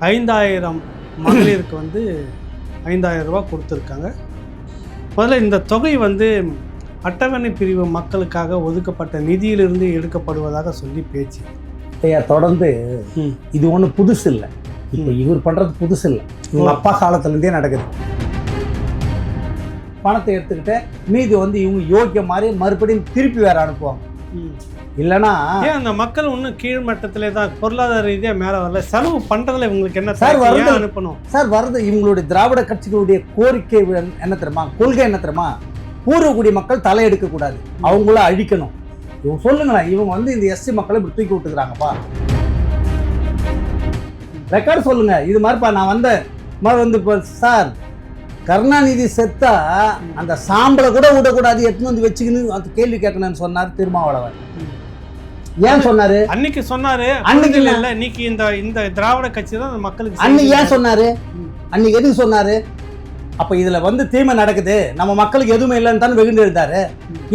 5000 மகளிருக்கு வந்து 5000 ரூபா கொடுத்துருக்காங்க. முதல்ல இந்த தொகை வந்து அட்டவணை பிரிவு மக்களுக்காக ஒதுக்கப்பட்ட நிதியிலிருந்து எடுக்கப்படுவதாக சொல்லி பேச்சு. தொடர்ந்து இது ஒன்றும் புதுசு இல்லை. இப்போ இவர் பண்ணுறது புதுசு இல்லை, இவங்க அப்பா காலத்துலேருந்தே நடக்குது. பணத்தை எடுத்துக்கிட்டு மீதி வந்து இவங்க யோக்கிய மாதிரி மறுபடியும் திருப்பி வேற அனுப்புவாங்க. இல்லைன்னா ஏன் அந்த மக்கள் இன்னும் கீழ்மட்டத்திலே தான் பொருளாதார ரீதியாக மேலே வரல, செலவு பண்ணுறதுல இவங்களுக்கு என்ன சார் வருது அனுப்பணும் சார் வருது. இவங்களுடைய திராவிட கட்சிகளுடைய கோரிக்கை என்ன தெரியுமா, கொள்கை என்ன தெரியுமா, பூர்வக்குடி மக்கள் தலையெடுக்கக்கூடாது, அவங்கள அழிக்கணும். இவங்க சொல்லுங்களேன், இவங்க வந்து இந்த எஸ்சி மக்களை இப்படி தூக்கி விட்டுக்கிறாங்கப்பா. ரெக்கார்டு சொல்லுங்க. இது மாதிரிப்பா நான் வந்து இப்போ சார் கருணாநிதி செத்தா அந்த சாம்பலை கூட விடக்கூடாது, எடுத்துன்னு வந்து வச்சுக்கணும், அந்த கேள்வி கேட்கணும்னு சொன்னார் திருமாவளவன். ஏன் சொன்னாரு? அன்னைக்கு சொன்னாரு, அன்னைக்கு இல்ல இன்னைக்கு இந்த திராவிட கட்சி தான் மக்களுக்கு. அன்னைக்கு ஏன் சொன்னாரு? அன்னைக்கு எதுக்கு சொன்னாரு? அப்ப இதுல வந்து தீமை நடக்குது, நம்ம மக்களுக்கு எதுவுமே இல்லைன்னு தான் வெகுண்டு எழுதாரு.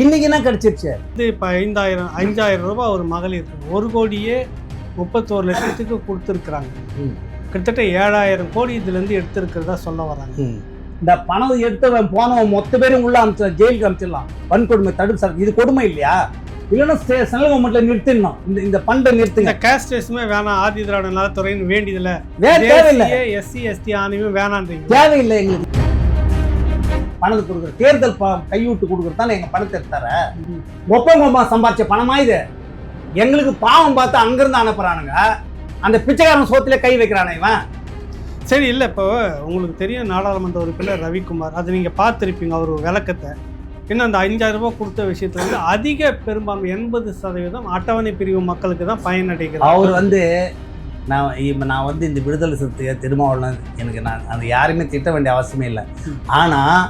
இன்னைக்கு என்ன கிடைச்சிருச்சு? இப்ப 5000 ரூபாய் ஒரு மகளிர் 1,31,00,000 கொடுத்துருக்குறாங்க. கிட்டத்தட்ட 7000 கோடி இதுல இருந்து எடுத்திருக்கிறதா சொல்ல வராங்க. இந்த பணம் எடுத்தவன் போனவன் மொத்த பேரும் உள்ள அமிச்சு ஜெயிலுக்கு அமிச்சிடலாம். வன்கொடுமை தடுப்பு சார், இது கொடுமை இல்லையா? இல்லைன்னா சென்ட்ரல் கவர்மெண்ட்ல நிறுத்திடணும். இந்த பண்டை நிறுத்துங்க. காஸ்டேஷமே வேணாம், ஆதி திராவிட நலத்துறைன்னு வேண்டியதில்லை, தேவையில்லை. எஸ்சி எஸ்டி ஆணையமே வேணான்றீங்க. தேவையில்லை. எங்களுக்கு பணத்தை கொடுக்குற தேர்தல் கைவிட்டு கொடுக்குறதால எங்க பணத்தை எடுத்தார ஒப்பங்கம்மா சம்பாதிச்ச பணமா இது. எங்களுக்கு பாவம் பார்த்து அங்கிருந்து அனுப்புறானுங்க, அந்த பிச்சைக்காரன் சோத்துல கை வைக்கிறானே இவன். சரி, இல்லை இப்போ உங்களுக்கு தெரியும் நாடாளுமன்ற உறுப்பினர் ரவிக்குமார், அதை நீங்கள் பார்த்துருப்பீங்க அவர் விளக்கத்தை. இன்னும் அந்த 5000 ரூபாய் கொடுத்த விஷயத்தில் வந்து அதிக பெரும்பான்மை 80% அட்டவணை பிரிவு மக்களுக்கு தான் பயனடைகிறது. அவர் வந்து நான் வந்து இந்த விடுதலை சிறுத்தையை திருமாவளவன் எனக்கு நான் அந்த யாருமே திட்ட வேண்டிய அவசியமே இல்லை. ஆனால்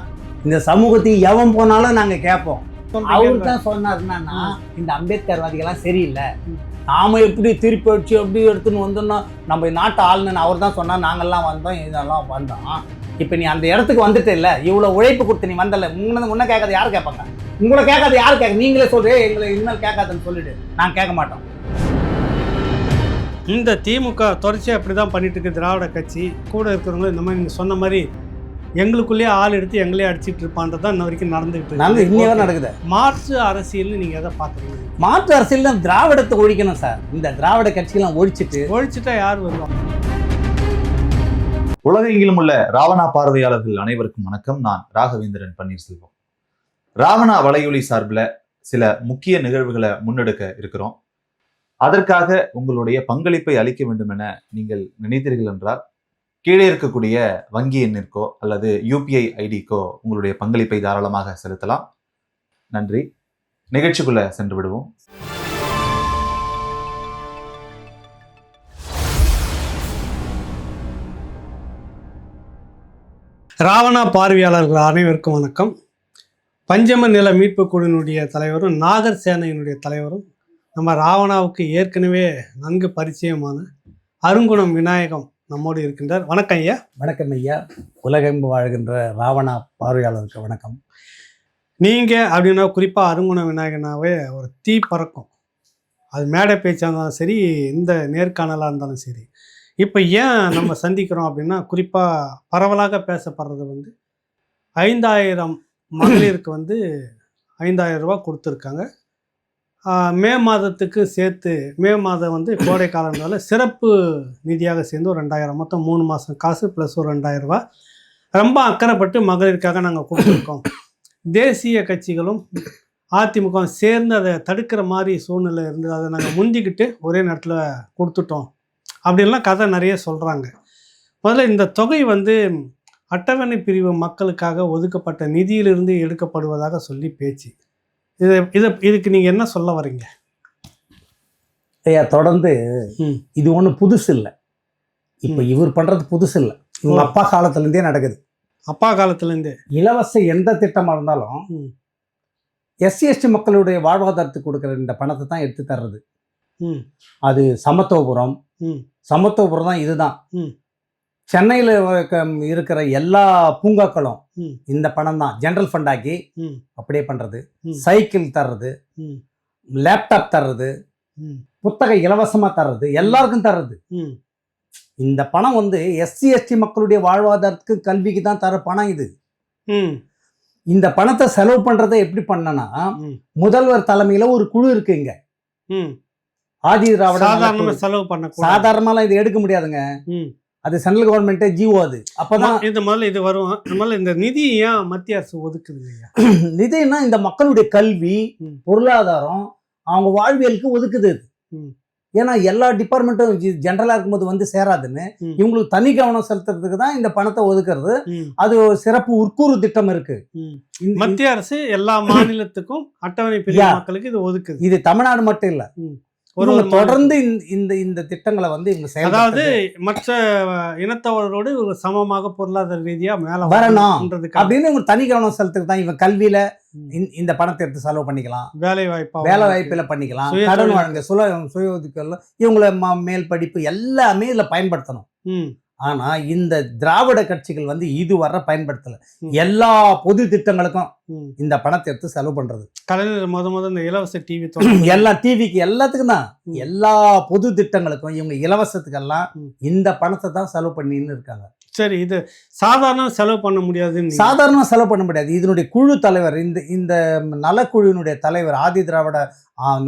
இந்த சமூகத்துக்கு எவன் போனாலும் நாங்கள் கேட்போம். அவர் தான் சொன்னார் என்னன்னா, இந்த அம்பேத்கர்வாதிகள்லாம் சரியில்லை, நாம எப்படி திருப்பி வச்சு எப்படி எடுத்துன்னு வந்தோம்னா நம்ம நாட்டை ஆளுநன்னு அவர் தான் சொன்னார். நாங்கள்லாம் வந்தோம், இதெல்லாம் வந்தோம். இப்போ நீ அந்த இடத்துக்கு வந்துட்டு இல்லை, இவ்வளோ உழைப்பு கொடுத்து நீ வந்தல, முன்ன கேட்காது யார் கேட்பாங்க? உங்களை கேட்காது யார் கேட்க? நீங்களே சொல்கிறேன் எங்களை இனிமேல் கேட்காதுன்னு சொல்லிட்டு நாங்கள் கேட்க மாட்டோம். இந்த திமுக தொடர்ச்சியாக அப்படி தான் பண்ணிட்டு இருக்கு. திராவிட கட்சி கூட இருக்கிறவங்க இந்த மாதிரி நீங்கள் சொன்ன மாதிரி எங்களுக்குள்ளேயே ஆள் எடுத்து எங்களே அடிச்சிட்டு இருப்பான்றது தான் இன்ன வரைக்கும் நடந்துகிட்டு இருக்கு. இன்னும் நடக்குது. மாற்று அரசியல்னு நீங்கள் எதை பார்க்குறீங்க? மாற்று அரசியல் திராவிடத்தை ஒழிக்கணும் சார். இந்த திராவிட கட்சியெல்லாம் ஒழிச்சிட்டா யார் வருவாங்க? உலகெங்கிலும் உள்ள ராவணா பார்வையாளர்கள் அனைவருக்கும் வணக்கம். நான் ராகவேந்திரன் பன்னீர்செல்வம். ராவணா வலையொலி சார்பில் சில முக்கிய நிகழ்வுகளை முன்னெடுக்க இருக்கிறோம். அதற்காக உங்களுடைய பங்களிப்பை அளிக்க வேண்டும் என நீங்கள் நினைத்தீர்கள் என்றால் கீழே இருக்கக்கூடிய வங்கி எண்ணிற்கோ அல்லது UPI ஐடிக்கோ உங்களுடைய பங்களிப்பை தாராளமாக செலுத்தலாம். நன்றி. நிகழ்ச்சிக்குள்ள சென்று விடுவோம். ராவணா பார்வையாளர்கள் அனைவருக்கும் வணக்கம். பஞ்சம நில மீட்பு குழுவினுடைய தலைவரும் நாகர் சேனையினுடைய தலைவரும் நம்ம ராவணாவுக்கு ஏற்கனவே நன்கு பரிச்சயமான அருங்குணம் விநாயகம் நம்மோடு இருக்கின்றார். வணக்கம் ஐயா. வணக்கம் ஐயா. உலகெங்கு வாழ்கின்ற ராவணா பார்வையாளருக்கு வணக்கம். நீங்கள் அப்படின்னா குறிப்பாக அருங்குணம் விநாயகனாவே ஒரு தீ பறக்கும். அது மேடை பேச்சாக இருந்தாலும் சரி, இந்த நேர்காணலாக இருந்தாலும் சரி. இப்போ ஏன் நம்ம சந்திக்கிறோம் அப்படின்னா, குறிப்பாக பரவலாக பேசப்படுறது வந்து 5000 மகளிருக்கு வந்து 5000 ரூபா கொடுத்துருக்காங்க. மே மாதத்துக்கு சேர்த்து, மே மாதம் வந்து கோடை காலம்னால சிறப்பு நிதியாக சேர்ந்து ஒரு 2000, மொத்தம் 3 மாதம் காசு ப்ளஸ் ஒரு 2000 ரூபா ரொம்ப அக்கறைப்பட்டு மகளிருக்காக நாங்கள் கொடுத்துருக்கோம். தேசிய கட்சிகளும் அதிமுகவும் சேர்ந்து அதை தடுக்கிற மாதிரி சூழ்நிலை இருந்தது. அதை நாங்கள் முந்திக்கிட்டு ஒரே நேரத்தில் கொடுத்துட்டோம் அப்படின்லாம் கதை நிறைய சொல்கிறாங்க. முதல்ல இந்த தொகை வந்து அட்டவணை பிரிவு மக்களுக்காக ஒதுக்கப்பட்ட நிதியிலிருந்து எடுக்கப்படுவதாக சொல்லி பேச்சு. இதுக்கு நீங்கள் என்ன சொல்ல வரீங்க? ஐயா, தொடர்ந்து இது ஒன்றும் புதுசு இல்லை. இப்போ இவர் பண்ணுறது புதுசு இல்லை, இவங்க அப்பா காலத்துலேருந்தே நடக்குது. அப்பா காலத்துலேருந்தே இலவச எந்த திட்டமாக இருந்தாலும் SC ST மக்களுடைய வாழ்வாதாரத்துக்கு கொடுக்குற இந்த பணத்தை தான் எடுத்து தர்றது. அது சமத்துவபுரம் தான். இதுதான் சென்னையில் இருக்கிற எல்லா பூங்காக்களும் இந்த பணம் தான் ஜெனரல் ஃபண்ட் ஆக்கி அப்படியே பண்றது. சைக்கிள் தர்றது, லேப்டாப் தர்றது, புத்தகம் இலவசமா தர்றது, எல்லாருக்கும் தர்றது. இந்த பணம் வந்து எஸ்சி எஸ்டி மக்களுடைய வாழ்வாதாரத்துக்கு கல்விக்கு தான் தர பணம் இது. ம் இந்த பணத்தை செலவு பண்றதை எப்படி பண்ணனா, ம். முதல்வர் தலைமையில ஒரு குழு இருக்கு இங்க. ம் ஆதி திராவிட நலக் சாதாரணமா குழு. செலவு பண்ணக்கூடாது. சாதாரணமாலாம் இது எடுக்க முடியாதுங்க. ம் அது சென்ட்ரல் கவர்மெண்ட் ஜிஓ. அது அப்பதான் இது முதல்ல இது வரும். முதல்ல இந்த நிதி ஏன் மத்திய அரசு ஒதுக்குது ஐயா? நிதினா இந்த மக்களுடைய கல்வி, ம். பொருளாதாரம், அவங்க வாழ்வியலுக்கு ஒதுக்குது இது. ம். ஏன்னா எல்லா டிபார்ட்மெண்ட்டும் ஜென்ரலா இருக்கும்போது வந்து சேராதுன்னு ம். இவங்களுக்கு தனி கவனம் செலுத்துறதுக்கு தான் இந்த பணத்தை ஒதுக்குறது. ம். அது ஒரு சிறப்பு உட்கூறு திட்டம் இருக்கு. ம். இந்த- மத்திய அரசு எல்லா மாநிலத்துக்கும் அட்டவணை பிரிவு யா. மக்களுக்கு இது ஒதுக்குது. இது தமிழ்நாடு மட்டும் இல்ல, ஒரு இவங்க ஒரு தொடர்ந்து இந்த இந்த திட்டங்களை வந்து இவங்க அதாவது செயல்படுத்துறது. மற்ற இனத்தவரோடு ஒரு சமமாக பொருளாதார ரீதியா மேல வரணும் வரணும்ன்றதுக்காக அப்படின்னு இவங்க தனி கவனம் செலுத்துறது தான். இவன் கல்வியில ம். இந்த பணத்தை எடுத்து செலவு பண்ணிக்கலாம், வேலை வாய்ப்பா வேலை வாய்ப்புல பண்ணிக்கலாம், சுய கடன் தொழில். வழங்க சுய ஒதுக்கீடுல இவங்கள மேல் படிப்பு எல்லாமே இதுல பயன்படுத்தணும். ம் ஆனா இந்த திராவிட கட்சிகள் வந்து இதுவரை பயன்படுத்தல. ம். எல்லா பொது திட்டங்களுக்கும் ம். இந்த பணத்தை எடுத்து செலவு பண்றது. கலைஞர் முத இந்த இலவச டிவி எல்லா டிவிக்கு எல்லாத்துக்கும் தான். ம். எல்லா பொது திட்டங்களுக்கும் இவங்க இலவசத்துக்கெல்லாம் ம். இந்த பணத்தை தான் செலவு பண்ணின்னு இருக்காங்க. சரி, இது சாதாரண செலவு பண்ண முடியாதுன்னு சாதாரண செலவு பண்ண முடியாது. இதனுடைய குழு தலைவர், இந்த இந்த நலக்குழுவினுடைய தலைவர், ஆதி திராவிட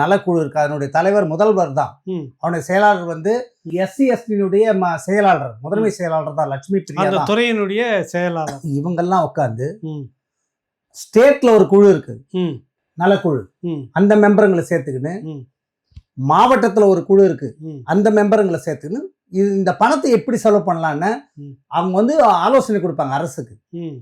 நலக்குழு இருக்கு, அதனுடைய தலைவர் முதல்வர் தான். ம். அவனுடைய செயலாளர் வந்து எஸ்சி எஸ்டினுடைய செயலாளர், முதன்மை செயலாளர் தான், லட்சுமி பிரியா அந்த தான். துறையினுடைய செயலாளர். இவங்கெல்லாம் உட்காந்து ம். ஸ்டேட்ல ஒரு குழு இருக்கு, ம். நலக்குழு, ம். அந்த மெம்பருங்களை சேர்த்துக்கின்னு, ம். மாவட்டத்துல ஒரு குழு இருக்கு, ம். அந்த மெம்பருங்களை சேர்த்துக்கின்னு இந்த பணத்தை எப்படி செலவு பண்ணலான்னு ம். அவங்க வந்து ஆலோசனை கொடுப்பாங்க அரசுக்கு. ம்.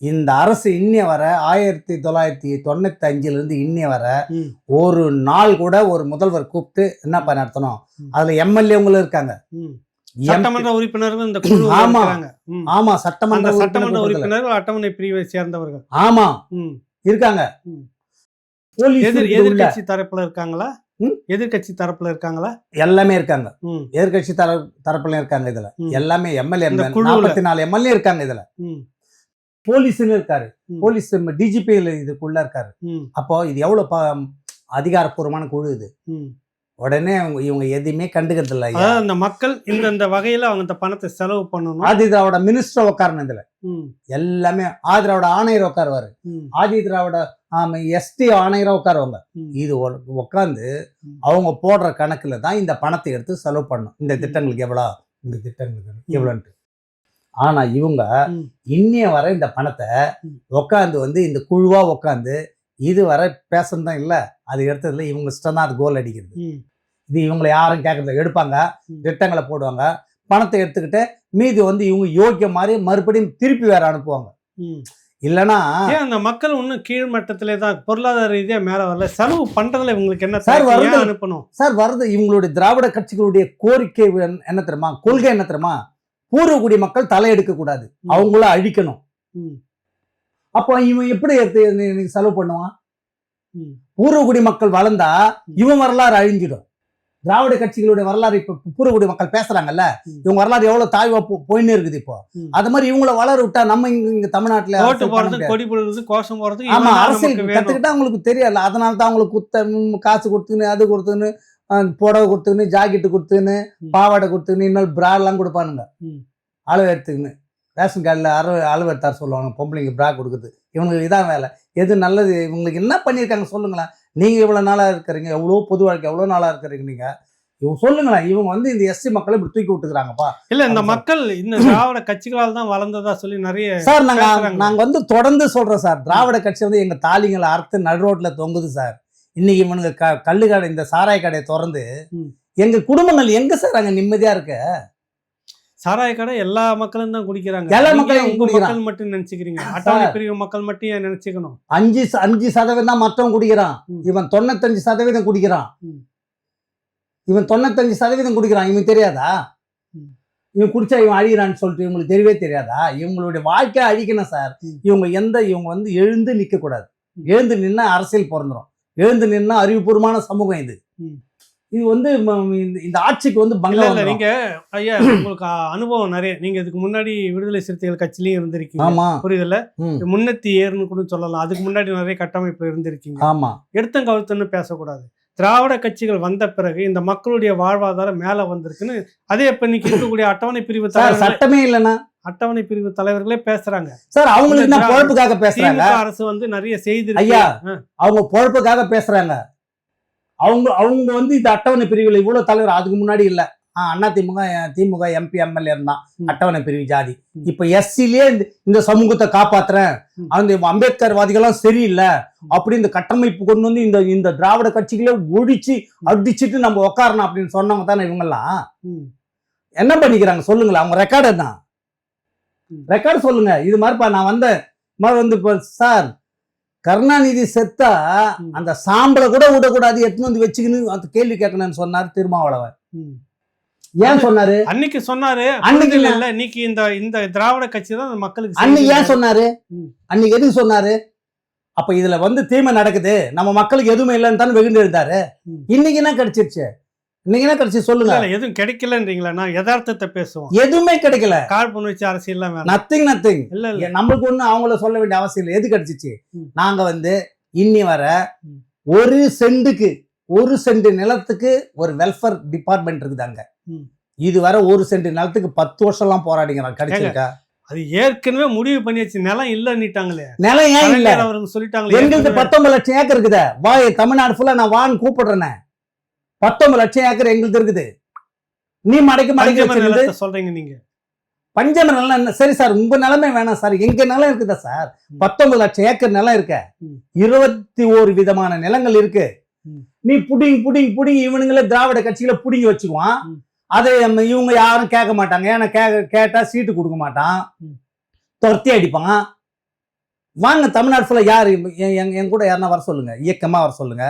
இந்த அரசு இன்னிய வர 1995 இருந்து இன்னிய வர ம். ஒரு நாள் கூட ஒரு முதல்வர் கூப்பிட்டு என்னப்பா நடத்தணும், ம். அதுல எம்எல்ஏங்களும் இருக்காங்க, ம். சட்டமன்ற உறுப்பினர்கள் இந்த குழு ஆமா. இருக்காங்க. ம். ஆமா அந்த சட்டமன்ற சட்டமன்ற உறுப்பினர் உறுப்பினர்கள் அட்டவணை பிரிவை சேர்ந்தவர்கள். ஆமா ம். இருக்காங்க. ம். போலீஸ் இருக்குது உள்ள. எதிர்கட்சி தரப்புல இருக்காங்களா? ம். எதிர்கட்சி தரப்புல இருக்காங்களா? எல்லாமே இருக்காங்க. ம். எதிர்கட்சி தரப்புல இருக்காங்க. இதுல ம். எல்லாமே எம்எல்ஏ, இந்த குழுவுல. 44 எம்எல்ஏ இருக்காங்க. இதுல ம். போலீஸ்னு இருக்காரு, ம். போலீஸ் டிஜிபி இதுக்குள்ள இருக்காரு. ம். அப்போ இது எவ்வளவு அதிகாரப்பூர்வமான குழு இது. ம். உடனே இவங்க எதையுமே கண்டுக்கிறது இல்லை. அதாவது அந்த மக்கள் இந்த வகையில அவங்க இந்த பணத்தை செலவு பண்ணணும். ஆதி திராவிட மினிஸ்டர் உட்காரணும் இதுல. ம். எல்லாமே ஆதி திராவிட ஆணையர் உட்காருவாரு, ம். ஆதி திராவிட எஸ்டி ஆணையரா உட்காருவாங்க. ம். இது உட்காந்து ம். அவங்க போடுற கணக்குல தான் இந்த பணத்தை எடுத்து செலவு பண்ணணும். இந்த ம். திட்டங்களுக்கு எவ்வளோ, இந்த திட்டங்களுக்கு எவ்வளோன்ட்டு. ஆனா இவங்க ம். இன்னைய வரை இந்த பணத்தை ம். உட்காந்து வந்து இந்த குழுவா உட்காந்து இது வரை பேசணும் தான் இல்லை. அது எடுத்ததுல இவங்க இஷ்டம் தான் அது கோல் அடிக்கிறது. ம். இது இவங்களை யாரும் கேட்கறது, எடுப்பாங்க, ம். திட்டங்களை போடுவாங்க, பணத்தை எடுத்துக்கிட்டு மீதி வந்து இவங்க யோக்கிய மாதிரி மறுபடியும் திருப்பி வேற அனுப்புவாங்க. ம். இல்லைன்னா ஏன் அந்த மக்கள் இன்னும் கீழ் மட்டத்திலே தான் பொருளாதார ரீதியா மேல வரல? செலவு பண்றதுல இவங்களுக்கு என்ன சார் தயக்கம்? வருது. ஏன் அனுப்பணும்? சார் வருது. இவங்களுடைய திராவிட கட்சிகளுடைய கோரிக்கை என்ன தெரியுமா, கொள்கை என்ன தெரியுமா, பூர்வகுடி மக்கள் தலையெடுக்க கூடாது, ம். அவங்கள அழிக்கணும். ம். அப்போ இவன் எப்படி எடுத்து நீ செலவு பண்ணுவான்? ம். பூர்வகுடி மக்கள் வளர்ந்தா இவன் வரலாறு அழிஞ்சிடும். திராவிட கட்சிகளுடைய வரலாறு இப்ப பூர்வகுடி மக்கள் பேசுறாங்கல்ல, ம். இவங்க வரலாறு எவ்வளவு தாய்வா போயின்னு இருக்குது. இப்போ ம். அது மாதிரி இவங்கள வளர விட்டா நம்ம இங்க தமிழ்நாட்டுல ஓட்டு அரசியல் பண்ண போறது, முடியாது. கொடி போடுறது, கோஷம் போடுறதுக்கு ஆமா, இவன் தான் அரசியல் நமக்கு வேணும். கத்துக்கிட்டா அவங்களுக்கு தெரியல. அதனால தான் அவங்களுக்கு காசு கொடுத்துன்னு, அது கொடுத்துன்னு, புடவை கொடுத்துன்னு, ஜாக்கெட்டு கொடுத்துன்னு, ம். பாவாடை கொடுத்துன்னு, இன்னொரு பிரா எல்லாம் கொடுப்பானுங்க. ம். அளவு எடுத்துக்கின்னு ரேஷன் கார்டில் அளவு எடுத்தார் சொல்லுவாங்க, பொம்பளைங்க பிரா கொடுக்குறது. இவங்களுக்கு இதான் வேலை. எது நல்லது, இவங்களுக்கு என்ன பண்ணியிருக்காங்க சொல்லுங்களேன். நீங்க இவ்வளவு நாளா இருக்கிறீங்க, எவ்வளோ பொது வாழ்க்கை எவ்வளோ நாளா இருக்கிறீங்க, நீங்க இவங்க சொல்லுங்களேன். இவங்க வந்து இந்த எஸ்சி மக்களை இப்படி தூக்கி விட்டுக்கிறாங்கப்பா. இல்ல, இந்த மக்கள் இந்த திராவிட கட்சிகளால் தான் வளர்ந்ததா சொல்லி நிறைய சார் பேசுறாங்க. நாங்க வந்து தொடர்ந்து சொல்றோம் சார், திராவிட கட்சி வந்து எங்க தாலிங்களை அறுத்து நடு ரோட்ல தொங்குது சார். இன்னைக்கு இவனுங்க கள்ளு கடை, இந்த சாராய கடையை திறந்து ம். எங்க குடும்பங்கள் எங்க சார் அங்க நிம்மதியா இருக்கு? சாராய கடை எல்லா மக்களும் தான் குடிக்கிறாங்க. எல்லா நீங்க மக்களும் உங்க குடிக்கிறாங்க. மக்கள் மட்டும் நினைச்சுக்கிறீங்க. அட்டவணை சார். பிரிவு மக்கள் மட்டும் ஏன் நினைச்சுக்கணும்? 5% தான் மற்றவன் குடிக்கிறான். ம். இவன் 95% குடிக்கிறான். ம். இவன் 95% குடிக்கிறான். இவன் தெரியாதா? ம். இவன் குடிச்சா இவன் அழிகிறான்னு சொல்லிட்டு இவங்களுக்கு தெரியவே தெரியாதா? இவங்களுடைய வாழ்க்கை அழிக்கணும் சார். ம். இவங்க வந்து எழுந்து நிக்க கூடாது. ம். எழுந்து நின்னா அரசியல் பிறந்துரும். எழுந்து நின்னா அறிவுபூர்வமான சமூகம் இது. ம். இது வந்து இந்த ஆட்சிக்கு வந்து இல்ல பங்கம் இல்ல, வந்துரும். நீங்க ஐயா உங்களுக்கு அனுபவம் நிறைய. நீங்க இதுக்கு முன்னாடி விடுதலை சிறுத்தைகள் கட்சியிலயும் இருந்திருக்கீங்க. ஆமா. புரியுதுல்ல? ம். முன்னத்தி ஏறுன்னு கூட சொல்லலாம். அதுக்கு முன்னாடி நிறைய கட்டமைப்பு இருந்திருக்கீங்க. ஆமா. எடுத்தம் கவுத்தன்னு பேசக்கூடாது. திராவிட கட்சிகள் வந்த பிறகு இந்த மக்களுடைய வாழ்வாதாரம் மேல வந்திருக்குன்னு அதே இப்ப இன்னைக்கு இருக்கக்கூடிய அட்டவணை பிரிவு சார் தலைவர்களே சட்டமே இல்லைன்னா அட்டவணை பிரிவு தலைவர்களே பேசுறாங்க. சார் அவங்களுக்கு என்ன பொழப்புக்காக பேசுறாங்க? திமுக அரசு வந்து நிறைய செய்தி ஐயா அவங்க பொழப்புக்காக பேசுறாங்க. அவங்க அவங்க வந்து இந்த அட்டவணை பிரிவுல இவ்வளவு தலைவர் அதுக்கு முன்னாடி இல்ல. அண்ணா திமுக எம்பி எம்எல்ஏ இருந்தான் அட்டவணை பிரிவு ஜாதி. இப்ப எஸ்சிலேயே இந்த சமூகத்தை காப்பாத்துறேன், அந்த அம்பேத்கர் வாதிகள்லாம் சரியில்லை அப்படி இந்த கட்டமைப்பு கொண்டு வந்து இந்த திராவிட கட்சிகளே ஒழிச்சு அடிச்சுட்டு நம்ம உக்காரணும் அப்படின்னு சொன்னவங்க தானே இவங்கெல்லாம். என்ன பண்ணிக்கிறாங்க சொல்லுங்களேன்? அவங்க ரெக்கார்டு தான், ரெக்கார்டு சொல்லுங்க. இது மாதிரிப்பா நான் வந்து இப்போ சார் கருணாநிதி செத்தா அந்த சாம்பலை கூட விடக்கூடாது, எடுத்துன்னு வந்து வச்சுக்கணும் அந்த கேள்வி கேட்கணும்னு சொன்னார் திருமாவளவன். ஏன் சொன்னாரு? அன்னைக்கு சொன்னாரு. அன்னைக்கு இல்ல இன்னைக்கு இந்த திராவிட கட்சி தான் மக்களுக்கு அன்னைக்கு ஏன் சொன்னாரு? அன்னைக்கு எதுக்கு சொன்னாரு? அப்ப இதுல வந்து தீமை நடக்குது, நம்ம மக்களுக்கு எதுவுமே இல்லைன்னு தானே வெகுண்டு இருந்தாரு. இன்னைக்கு என்ன கிடைச்சிருச்சு? இன்னைக்கு என்ன கிடைச்சி சொல்லுங்க. எதுவும் கிடைக்கலன்றீங்களா? நான் யதார்த்தத்தை பேசுவோம். எதுவுமே கிடைக்கல. காழ்ப்புணர்ச்சி அரசியல் நத்திங் இல்ல இல்ல நம்மளுக்கு ஒண்ணு அவங்கள சொல்ல வேண்டிய அவசியம் இல்லை. எது கிடைச்சிச்சு? நாங்க வந்து இன்னி வர ஒரு சென்ட் நிலத்துக்கு ஒரு வெல்ஃபேர் டிபார்ட்மெண்ட் இருக்குதாங்க. இதுவரை ஒரு சென்ட் நிலத்துக்கு 10 வருஷம் எல்லாம் போராடிங்கிறாங்க. கிடைச்சிருக்கா? அது ஏற்கனவே முடிவு பண்ணியாச்சு. நிலம் இல்லன்னுட்டாங்களே. நிலம் ஏன் இல்ல? அவருக்கு சொல்லிட்டாங்களே. எங்களுக்கு 19 லட்சம் ஏக்கர் இருக்குதே. தமிழ்நாடு ஃபுல்லா நான் வான்னு கூப்பிடுறேன். 19 லட்சம் ஏக்கர் எங்களுக்கு இருக்குது. நீ மடக்கி சொல்றீங்க நீங்க. பஞ்சம நிலம் என்ன? சரி சார் உங்க நிலமே வேணாம் சார், எங்க நிலம் இருக்குதா சார்? 19 லட்சம் ஏக்கர் நிலம் இருக்க, 21 விதமான நிலங்கள் இருக்கு. நீ புடிங்க இவனுங்களே திராவிட கட்சிகளை புடிங்கி வச்சுக்குவான். அதை இவங்க யாரும் கேட்க மாட்டாங்க. ஏன்னா கேட்டா சீட்டு கொடுக்க மாட்டான், துரத்தி அடிப்பான். வாங்க தமிழ்நாடு ஃபுல்லா யாரு என் கூட யாருன்னா வர சொல்லுங்க, இயக்கமா வர சொல்லுங்க,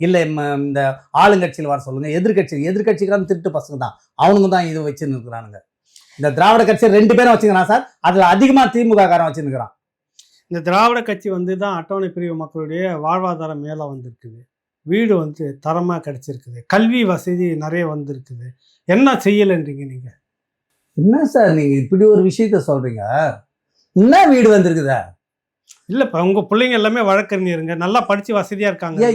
இல்ல இந்த ஆளுங்கட்சியில் வர சொல்லுங்க. எதிர்கட்சிக்காரன் திருட்டு பசங்க தான், அவனுங்க தான் இது வச்சுன்னு இருக்கிறானுங்க. இந்த திராவிட கட்சி 2 பேரும் வச்சுக்கிறான் சார், அதுல அதிகமா திமுக காரன் வச்சுருக்கிறான். இந்த திராவிட கட்சி வந்து தான் அட்டவணை பிரிவு மக்களுடைய வாழ்வாதாரம் மேல வந்திருக்குது, வீடு வந்து தரமா கிடைச்சிருக்குது, கல்வி வசதி நிறைய வந்திருக்குது. என்ன செய்யலைன்றீங்க நீங்க? என்ன சார் நீங்க இப்படி ஒரு விஷயத்த சொல்றீங்க? என்ன வீடு வந்திருக்குதா? இல்லப்பா உங்க பிள்ளைங்க எல்லாமே வழக்கறிஞருங்க, நல்லா படிச்சு வசதியா இருக்காங்க.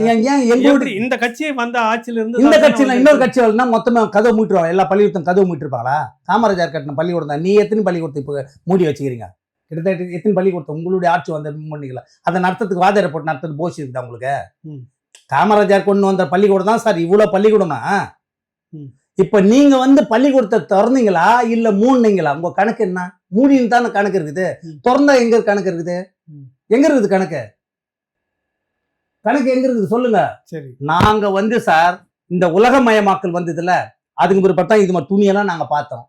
இந்த கட்சியை வந்த ஆட்சியில இருந்து இந்த கட்சியில இன்னொரு கட்சி வரலாம் மொத்தமா கதவு மூட்டுருவாங்க. எல்லா பள்ளிக்கூடத்தும் கதவு மூட்டிருப்பாங்களா? காமராஜர் கட்டின பள்ளிக்கூடம் தான். நீ எத்தனை பள்ளிக்கூடத்தை இப்போ மூடி வச்சுக்கிறீங்க? கிட்டத்தட்ட எத்தனை பள்ளிக்கூடத்தை உங்களுடைய ஆட்சி வந்து பண்ணிக்கல? அதை நடத்துறதுக்கு வாதியாரை போட்டு நடத்துறது போச்சு இருக்குதா உங்களுக்கு? காமராஜர் கொண்டு வந்த பள்ளிக்கூடம் தான் சார் இவ்வளவு பள்ளிக்கூடமா? இப்ப நீங்க வந்து பள்ளிக்கூடத்தை திறந்தீங்களா இல்ல மூடினீங்களா? உங்க கணக்கு என்ன? மூடின்னு தானே கணக்கு இருக்குது. திறந்தா எங்க கணக்கு இருக்குது? எங்க இருக்குது கணக்கு? எங்க இருக்குது சொல்லுங்க. சரி, நாங்க வந்து சார் இந்த உலகமயமாக்கல் வந்ததுல அதுக்கு பிறகு பார்த்தா இது மாதிரி துணியெல்லாம் நாங்க பார்த்தோம்.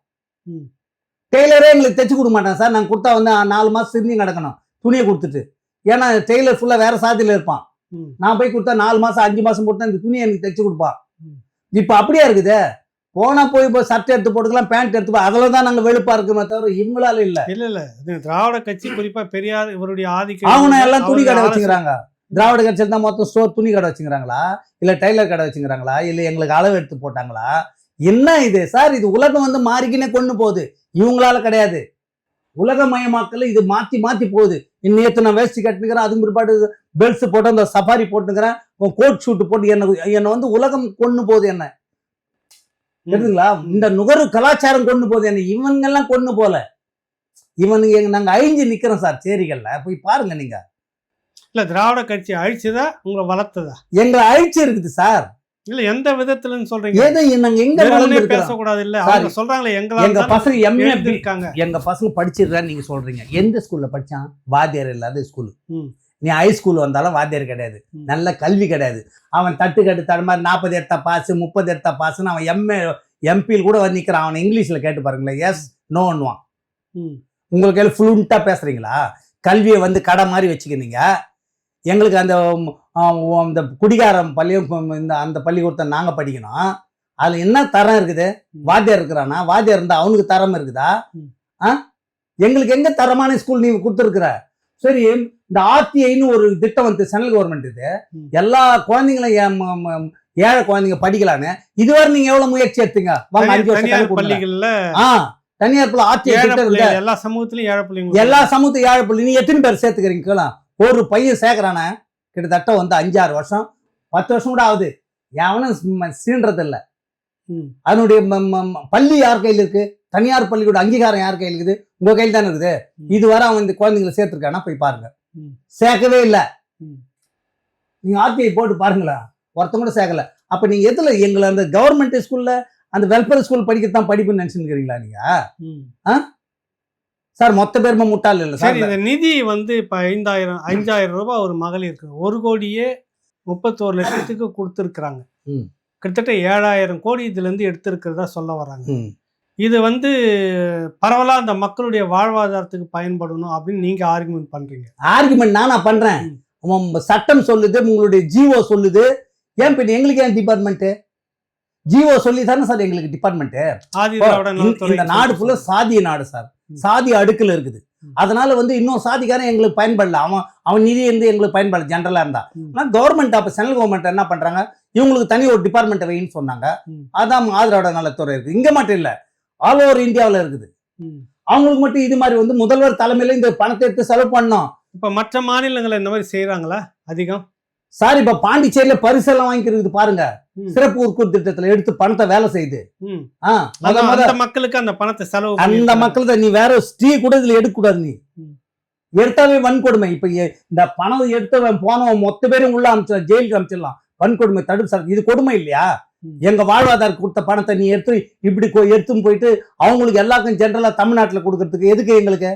டெய்லரே எங்களுக்கு தைச்சு கொடுக்க மாட்டாங்க சார். நாங்க கொடுத்தா வந்து 4 மாசம் சிரிஞ்சு கிடக்கணும் துணியை கொடுத்துட்டு. ஏன்னா டெய்லர் ஃபுல்லா வேற சாதியில இருப்பான். நான் போய் கொடுத்தா 4 மாசம் 5 மாசம் போட்டு இந்த துணியை எனக்கு தைச்சு கொடுப்பான். இப்ப அப்படியா இருக்குது? போனா போய் சட்டை எடுத்து போட்டுக்கலாம், பேண்ட் எடுத்து அதில் தான் நாங்கள் வெளுப்பா இருக்குமே தவிர இவங்களால இல்ல. இல்ல திராவிட கட்சி குறிப்பா பெரியார் இவருடைய ஆதிக்கம். அவங்க எல்லாம் துணி கடை வச்சுக்கிறாங்க. திராவிட கட்சியில் தான் மொத்தம் ஸ்டோர் துணி கடை வச்சுக்கிறாங்களா இல்ல டைலர் கடை வச்சுக்கிறாங்களா இல்ல எங்களுக்கு அளவு எடுத்து போட்டாங்களா? என்ன இது சார்? இது உலகம் வந்து மாறிக்கினே கொண்டு போகுது, இவங்களால கிடையாது. உலகமயமாக்கல இது மாத்தி போகுது. நேற்று நான் வேஷ்டி கட்டுக்கிறேன், அதுக்கு பிற்பாடு பெல்ட்ஸ் போட்டு அந்த சஃபாரி போட்டுக்கிறேன், கோட் ஷூட் போட்டு என்ன வந்து உலகம் கொண்டு போகுது. என்ன தெரியுதுங்களா? இந்த நுகர்வு கலாச்சாரம் கொண்டு போகுது. என்ன இவங்கெல்லாம் கொண்டு போல. இவனுங்க நாங்க அழிஞ்சு நிக்கிறோம் சார் சேரிகள்ல. போய் பாருங்க நீங்க. இல்ல திராவிட கட்சி அழிச்சுதா உங்களை வளர்த்ததா? எங்களை அழிச்சு இருக்குது சார். இல்ல எந்த விதத்துலன்னு சொல்றீங்க? ஏதோ நாங்க எங்க பேசக்கூடாது இல்ல, அவங்க சொல்றாங்களே எங்க பசங்க எம்ஏ இருக்காங்க, எங்க பசங்க படிச்சிருக்கான்னு நீங்க சொல்றீங்க. எந்த ஸ்கூல்ல படிச்சான்? வாத்தியார் இல்லாத ஸ்கூல். நீ ஹை ஸ்கூல் வந்தாலும் வாத்தியார் கிடையாது, நல்ல கல்வி கிடையாது. அவன் தட்டு தட மாதிரி 40 எடுத்தா பாஸ் 30 எடுத்தா பாஸ்ன்னு அவன் எம்பியில் கூட வந்து நிக்கிறான். அவன் இங்கிலீஷ்ல கேட்டு பாருங்களேன், எஸ் நோன்னுவான். உங்களுக்கு எல்லாம் ஃப்ளூண்டா பேசுறீங்களா? கல்வியை வந்து கடை மாதிரி வச்சுக்கிறீங்க. எங்களுக்கு அந்த குடிகாரம் பள்ளியும் அந்த பள்ளிக்கூடத்தை நாங்க படிக்கணும். அதுல என்ன தரம் இருக்குது? வாத்தியார் இருக்கிறானா? வாத்தியார் இருந்தா அவனுக்கு தரம் இருக்குதா? எங்களுக்கு எங்க தரமான ஸ்கூல் நீ கொடுத்துருக்குற? சரி, இந்த RTIன்னு ஒரு திட்டம் வந்து சென்ட்ரல் கவர்மெண்ட், இது எல்லா குழந்தைங்களும் ஏழை குழந்தைங்க படிக்கலான்னு இதுவரை நீங்க எவ்வளவு முயற்சி எடுத்தீங்க? பள்ளிகள்ல தனியார் RTI எல்லா சமூகத்திலும் ஏழை பிள்ளைங்க, எல்லா சமூகத்தையும் ஏழை பிள்ளை. நீ எத்தனை பேர் சேர்த்துக்கிறீங்க? ஒரு பையன் சேர்க்கிறான கிட்டத்தட்ட வந்து 5-6 வருஷம் 10 வருஷம் கூட ஆகுது. எவனும் சீன்றது இல்லை. ம். அதனுடைய பள்ளி யார் கையில் இருக்கு? தனியார் பள்ளியோட அங்கீகாரம் யார் கையில் இருக்குது? உங்க கையில் தானே இருக்குது. இதுவரை அவன் இந்த குழந்தைங்களை சேர்த்துருக்கானா போய் பாருங்க. சேர்க்கவே இல்லை. நீங்க ஆர்டிஐ போட்டு பாருங்களா, ஒருத்தம் கூட சேர்க்கல. அப்ப நீங்க எதுல எங்களை அந்த கவர்மெண்ட் ஸ்கூல்ல அந்த வெல்ஃபேர் ஸ்கூல் படிக்கத்தான் படிப்புன்னு நினைச்சுக்கிறீங்களா நீங்க? சார் மொத்த பேருமே முட்டாள் இல்லை சார். இந்த நிதி வந்து இப்ப 5,000 ரூபாய் ஒரு மகளிருக்கு 1,31,00,000 கொடுத்துருக்குறாங்க. கிட்டத்தட்ட 7,000 கோடி இதுல இருந்து எடுத்திருக்கிறதா சொல்ல வராங்க. இது வந்து பரவலா அந்த மக்களுடைய வாழ்வாதாரத்துக்கு பயன்படணும் அப்படின்னு நீங்க ஆர்குமெண்ட் பண்றீங்க. ஆர்குமெண்ட் நானா பண்றேன்? சட்டம் சொல்லுது, உங்களுடைய ஜிஓ சொல்லுது. ஏன் பின் எங்களுக்கு ஏன் டிபார்ட்மெண்ட்? ஜிஓ சொல்லி தானே சார் எங்களுக்கு டிபார்ட்மெண்ட். இந்த நாடு ஃபுல்லா சாதிய நாடு சார். சாதி அடுக்குல இருக்குது. அதனால வந்து இன்னும் சாதிக்காரன் எங்களுக்கு பயன்படல. அவன் நிதி இருந்து எங்களுக்கு பயன்படல ஜென்ரலா இருந்தா. ஆனால் கவர்மெண்ட் அப்ப சென்ட்ரல் கவர்மெண்ட் என்ன பண்றாங்க, இவங்களுக்கு தனி ஒரு டிபார்ட்மெண்ட் வைன்னு சொன்னாங்க. அதான் ஆதரவோட நலத்துறை இருக்கு. இங்க மட்டும் இல்ல, ஆல் ஓவர் இந்தியாவில் இருக்குது. அவங்களுக்கு மட்டும் இது மாதிரி வந்து முதல்வர் தலைமையில இந்த பணத்தை எடுத்து செலவு பண்ணோம். இப்ப மற்ற மாநிலங்கள் இந்த மாதிரி செய்யறாங்களா அதிகம்? சார் இப்ப பாண்டிச்சேரியில பரிசெல்லாம் வாங்கிக்கிறது பாருங்க. சிறப்பு ஊக்குவிப்பு திட்டத்துல எடுத்து பணத்தை வேலை செய்யுது. அந்த மக்களுக்கு அந்த பணத்தை செலவு அந்த மக்களுக்கு நீ வேற ஸ்டீ கூட இதுல எடுக்க கூடாது. நீ எடுத்தாவே வன்கொடுமை. இப்ப இந்த பணம் எடுத்தவன் போனவன் மொத்த பேரும் உள்ள அமைச்சா ஜெயிலுக்கு அமைச்சிடலாம். வன்கொடுமை தடுப்பு சார். இது கொடுமை இல்லையா? எங்க வாழ்வாதாரம் கொடுத்த பணத்தை நீ எடுத்து இப்படி எடுத்துன்னு போயிட்டு அவங்களுக்கு எல்லாருக்கும் ஜென்ரலா தமிழ்நாட்டுல கொடுக்கறதுக்கு எதுக்கு எங்களுக்கு?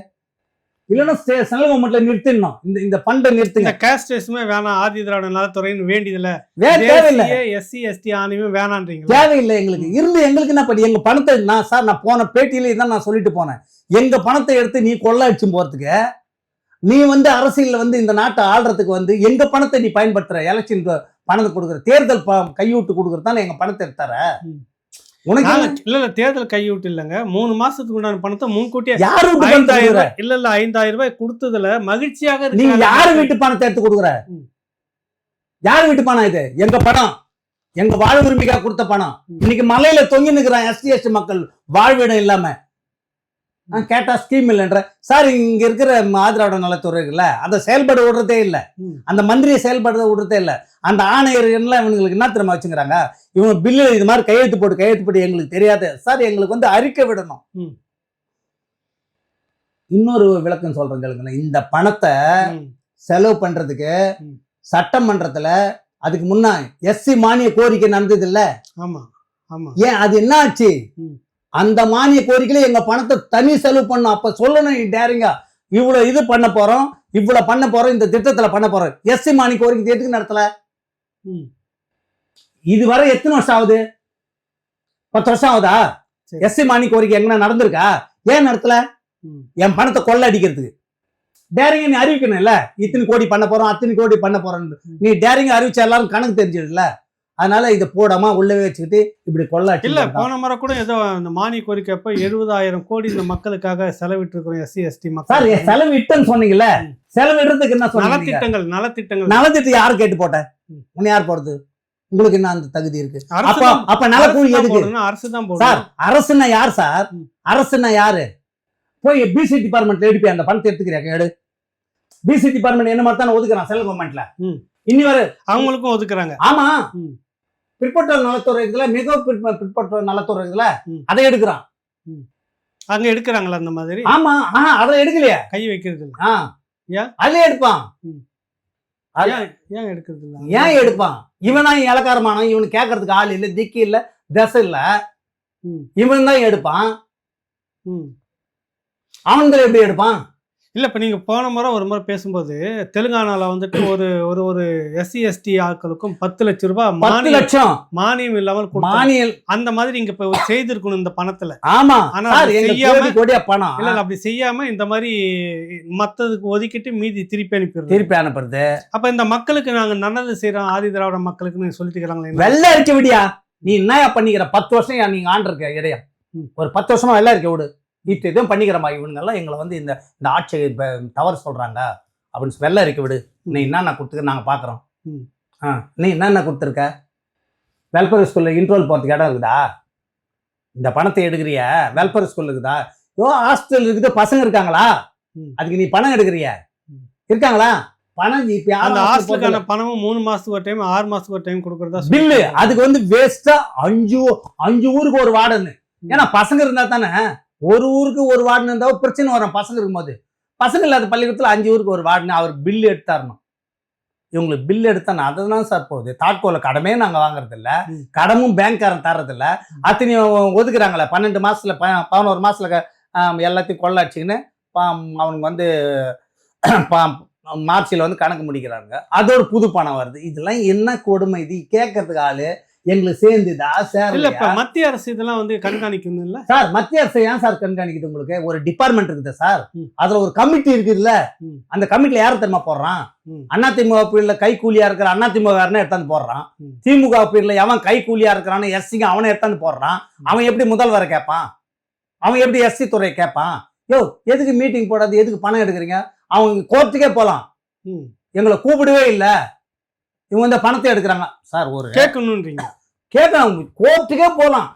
இல்லைன்னா சென்ட்ரல் கவர்மெண்ட்ல நிறுத்திடணும். இந்த ஃபண்டை நிறுத்துங்க. காஸ்டேஷமே வேணாம், ஆதி திராவிட நலத்துறைன்னு வேண்டியதில்ல. தேவையில்லை. எஸ்சி எஸ்டி ஆணையமும் வேணான்றீங்க. தேவையில்லை எங்களுக்கு. இருந்து எங்களுக்கு என்ன பண்ணி எங்க பணத்தை நான் போன பேட்டியில தான் நான் சொல்லிட்டு போனேன். எங்க பணத்தை எடுத்து நீ கொள்ள அடிச்சு போறதுக்கு, நீ வந்து அரசியல்ல வந்து இந்த நாட்டை ஆள்றதுக்கு வந்து எங்க பணத்தை நீ பயன்படுத்துற, எலெக்ஷன் பணத்தை கொடுக்குற, தேர்தல் கையூட்டு கொடுக்குறதுதான் எங்க பணத்தை எடுத்தார. உனக்கு இல்ல தேர்தல் கையூட்டு இல்லங்க, 3 மாசத்துக்கு உண்டான பணத்தை முன்கூட்டியே யாரு 5,000 ரூபாய் கொடுத்ததுல மகிழ்ச்சியாக நீ யாரு வீட்டு பணத்தை எடுத்து கொடுக்குற? யாரு வீட்டு பணம் இது? எங்க பணம், எங்க வாழ் உரிமைக்காக கொடுத்த பணம். இன்னைக்கு மலையில தொங்கி நிற்கிறான் எஸ்டி எஸ்டி மக்கள் வாழ்விடம் இல்லாம. கேட்டா ஸ்கீம் இல்லைன்ற சார். இங்க இருக்கிற ஆதரவோட நலத்துறை இருக்குல்ல, அதை செயல்பட விடுறதே இல்லை. அந்த மந்திரியை செயல்பட விடுறதே இல்லை. அந்த ஆணையர் எல்லாம் இவங்களுக்கு என்ன திறமை வச்சுக்கிறாங்க, இவங்க பில்லு இது மாதிரி கையெழுத்து போட்டு எங்களுக்கு தெரியாது சார். எங்களுக்கு வந்து அறிக்கை விடணும். இன்னொரு விளக்கம் சொல்றேன் கேளுங்க. இந்த பணத்தை செலவு பண்றதுக்கு சட்டமன்றத்துல அதுக்கு முன்னா எஸ்சி மானிய கோரிக்கை நடந்தது இல்ல? ஏன் அது என்ன ஆச்சு? அந்த மானிய கோரிக்கையில எங்க பணத்தை தனி செலவு பண்ணும். அப்ப சொல்லணும் டேரிங்கா, இவ்வளவு இது பண்ண போறோம், இவ்வளவு பண்ண போறோம், இந்த திட்டத்துல பண்ண போறோம். எஸ்சி மானிய கோரிக்கை எதுக்கு நடத்தல? இதுவரை எத்தனை வருஷம் ஆகுது? 10 வருஷம் ஆகுதா? எஸ்சி மானிய கோரிக்கை எங்கன்னா நடந்திருக்கா? ஏன் நடத்தல? என் பணத்தை கொள்ள அடிக்கிறதுக்கு டேரிங்க நீ அறிவிக்கணும் இல்ல? இத்தனை கோடி பண்ண போறோம், அத்தனை கோடி பண்ண போறோம். நீ டேரிங்க அறிவிச்சா எல்லாரும் கணக்கு தெரிஞ்சிடுல. அதனால இதை போடாம உள்ளவே வச்சுக்கிட்டு இப்படி கொள்ளாச்சு இல்ல. போன முறை கூட ஏதோ அந்த மானிய கோரிக்கை அப்ப 70,000 கோடி இந்த மக்களுக்காக செலவிட்டு இருக்கிறோம். எஸ்சி எஸ்டி மக்கள் செலவிட்டன்னு சொன்னீங்கல்ல, செலவிடுறதுக்கு என்ன சொன்னீங்க? நலத்திட்டம் யாரு கேட்டு போட்டேன்? உன்னை யார் போடுறது? உங்களுக்கு என்ன அந்த தகுதி இருக்கு? அப்ப நலக்கூலி எதுக்கு? அரசுதான் சார். அரசுன்னா யார் சார்? அரசுன்னா யாரு? போய் பிசி டிபார்ட்மெண்ட்ல எடுப்பி அந்த பணத்தை எடுத்துக்கிறேன். எடு. பிசி டிபார்ட்மெண்ட் என்ன மாதிரி தானே ஒதுக்குறான் சென்ட்ரல் கவர்மெண்ட்ல. இன்னி வரை அவங்களுக்கும் ஒதுக்குறாங்க. ஆமா, பிற்பட்டோர் நலத்துறை இருக்குல்ல, மிக பிற்பட்டோர் நலத்துறை இருக்குல்ல, அதை எடுக்கிறான். அங்க எடுக்கிறாங்களா அந்த மாதிரி? ஆமா, அதை எடுக்கலையா? கை வைக்கிறது இல்ல. அதுல எடுப்பான். ஏன் எடுக்கிறது இல்ல? ஏன் எடுப்பான்? இவன் தான் இலக்காரமான, இவனு கேட்கறதுக்கு ஆள் இல்ல, திக்கு இல்ல, தசை இல்ல, இவன் தான் எடுப்பான். அவன்களை எப்படி எடுப்பான்? இல்லை, இப்போ நீங்கள் போன முறை ஒரு முறை பேசும்போது தெலுங்கானாவில் வந்துட்டு ஒரு எஸ்சி எஸ்டி ஆட்களுக்கும் 10 லட்சம் ரூபாய் மானியம் இல்லாமல் மானியம் அந்த மாதிரி இங்க இப்போ செய்திருக்கணும் இந்த பணத்துல. ஆமா, ஆனால் பணம் இல்லை, அப்படி செய்யாம இந்த மாதிரி மற்றதுக்கு ஒதுக்கிட்டு மீதி திருப்பி அனுப்புறது. அப்ப இந்த மக்களுக்கு நாங்க நல்லது செய்யறோம், ஆதி திராவிட மக்களுக்கு நீங்க சொல்லிட்டுக்கிறாங்களே. வெள்ளை இருக்க விடியா, நீ என்ன பண்ணிக்கிற? 10 வருஷம் நீங்க ஆண்டிருக்க இடையா, ஒரு 10 வருஷமா வெள்ளை இருக்க விடு. இப்போ எதுவும் பண்ணிக்கிறமா, இவனுங்கெல்லாம் எங்களை வந்து இந்த ஆட்சி தவறு சொல்கிறாங்க அப்படின்னு வெள்ளை இருக்க விடு. நீ என்னென்ன கொடுத்துக்க நாங்கள் பார்க்குறோம். நீ என்னென்ன கொடுத்துருக்க? வெல்ஃபேர் ஸ்கூலில் இன்ட்ரோல் போகிறதுக்கு இடம் இருக்குதா? இந்த பணத்தை எடுக்கிறிய வெல்ஃபேர் ஸ்கூல் இருக்குதா? ஹாஸ்டல் இருக்குது, பசங்க இருக்காங்களா? அதுக்கு நீ பணம் எடுக்கிறிய? இருக்காங்களா? பணம் இப்ப அந்த யாரும் ஹாஸ்டலுக்கான பணமும் 3 மாசத்துக்கு ஒரு டைம் 6 மாசத்துக்கு ஒரு டைம் கொடுக்கறதா பில்லு அதுக்கு வந்து வேஸ்டா 5 ஊருக்கு ஒரு வார்டன். ஏன்னா பசங்க இருந்தா தானே, ஒரு ஊருக்கு ஒரு வார்டன் இருந்தா பிரச்சனை வரும். பசங்க இருக்கும்போது பசங்க இல்லாத பள்ளிக்கூடத்துல 5 ஊருக்கு ஒரு வார்டன் அவர் பில்லு எடுத்தாரணும். இவங்களுக்கு பில் எடுத்தானே அதுதான் சார் போகுது. தாட்கோல கடமே நாங்க வாங்குறது இல்ல, கடமும் பேங்க்காரன் தர்றது இல்ல. அத்தனையும் ஒதுக்குறாங்களே 12 மாசத்துல 11 மாசத்துல எல்லாத்தையும் கொள்ள அடிச்சுக்கின்னு அவனுக்கு வந்து மார்ச்சில் வந்து கணக்கு முடிக்கிறாங்க. அதோட புது பணம் வருது. இதெல்லாம் என்ன கொடுமை? இது கேட்கறதுக்கு ஆளு எங்களுக்கு சேர்ந்துதா சார்? இல்ல இப்ப மத்திய அரசு இதெல்லாம் வந்து கண்காணிக்கணும் இல்ல சார்? மத்திய அரசு ஏன் சார் கண்காணிக்குது? உங்களுக்கு ஒரு டிபார்ட்மெண்ட் இருக்குது சார், அதுல ஒரு கமிட்டி இருக்குதுல்ல. அந்த கமிட்டில யாரு தெரியுமா போடுறான்? அதிமுக பீரியட்ல கை கூலியா இருக்கிற அதிமுக வேறனே எடுத்தாந்து போடுறான். திமுக பீரியட்ல எவன் கை கூலியா இருக்கிறான்னு எஸ்சிங்க அவனை எடுத்தாந்து போடுறான். அவன் எப்படி முதல்வரை கேட்பான்? அவன் எப்படி எஸ்சி துறையை கேட்பான்? யோ எதுக்கு மீட்டிங் போடாது, எதுக்கு பணம் எடுக்கிறீங்க? அவங்க கோர்ட்டுக்கே போலாம், எங்களை கூப்பிடவே இல்லை, இவங்க இந்த பணத்தை எடுக்கிறாங்க சார். ஒரு கேட்கணும்ன்றீங்க? கேட்கணும், கோர்ட்டுக்கே போலாம்.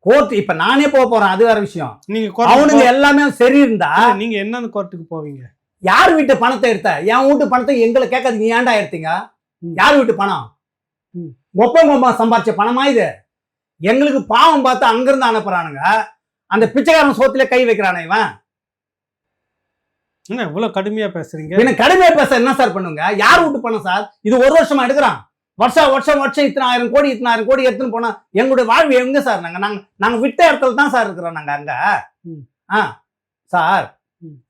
கோர்ட் இப்ப நானே போறேன், அது வேற விஷயம். நீங்க அவனுங்க எல்லாமே சரி இருந்தா நீங்க என்னன்னு கோர்ட்டுக்கு போவீங்க? யார் வீட்டு பணத்தை எடுத்த? என் வீட்டு பணத்தை எங்களை கேட்காதீங்க, ஏன்டா எடுத்தீங்க? யார் வீட்டு பணம்? ஒப்பங்கம்மா சம்பாரிச்ச பணமா இது? எங்களுக்கு பாவம் பார்த்து அங்கிருந்து அனுப்புறானுங்க. அந்த பிச்சைக்காரன் சோத்துல கை வைக்கிறானே இவன். என்ன இவ்வளவு கடுமையா பேசுறீங்க? என்ன கடுமையா பேச என்ன சார் பண்ணுங்க? யார் வீட்டு பணம் சார் இது? ஒரு வருஷமா எடுக்கிறான். வருஷம் இத்தனை ஆயிரம் கோடி எடுத்துன்னு போனா எங்களுடைய வாழ்வு எங்க சார்? நாங்க விட்ட இடத்துல தான் சார் இருக்கிறோம் நாங்க அங்க. சார்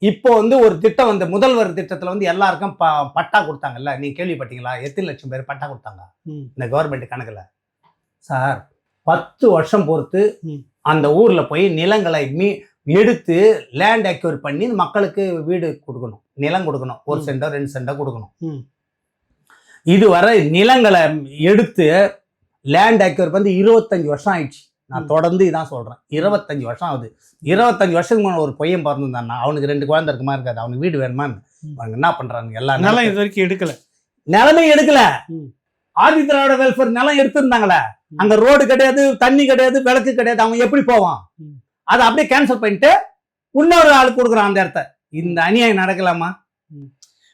இப்போ வந்து ஒரு திட்டம் வந்து முதல்வர் திட்டத்துல வந்து எல்லாருக்கும் பட்டா கொடுத்தாங்கல்ல, நீங்க கேள்விப்பட்டீங்களா? எத்தனை லட்சம் பேர் பட்டா கொடுத்தாங்க இந்த கவர்மெண்ட் கணக்குல சார்? 10 வருஷம் பொறுத்து அந்த ஊர்ல போய் நிலங்களை எடுத்து லேண்ட் அக்யூர் பண்ணி மக்களுக்கு வீடு கொடுக்கணும், நிலம் கொடுக்கணும். 1 சென்டோ 2 சென்டோ கொடுக்கணும். இதுவரை நிலங்களை எடுத்து லேண்ட் அக்யூர் பண்ணி 25 வருஷம் ஆயிடுச்சு. நான் தொடர்ந்து இதான் சொல்றேன், 25 வருஷம் ஆகுது. 25 வருஷத்துக்கு முன்னாடி ஒரு பையன் பிறந்திருந்தான்னா அவனுக்கு 2 குழந்தை இருக்குமா இருக்காது, அவனுக்கு வீடு வேணுமான்னு அவங்க என்ன பண்றாங்க? எல்லாம் நிலம் இது வரைக்கும் எடுக்கல, நிலமே எடுக்கல. ஆதி திராவிட வெல்ஃபேர் நிலம் எடுத்திருந்தாங்களே, அங்க ரோடு கிடையாது, தண்ணி கிடையாது, விளக்கு கிடையாது, அவன் எப்படி போவான்? அதை அப்படியே கேன்சல் பண்ணிட்டு இன்னொரு ஆள் கொடுக்குறான் அந்த இடத்த. இந்த அநியாயம் நடக்கலாமா?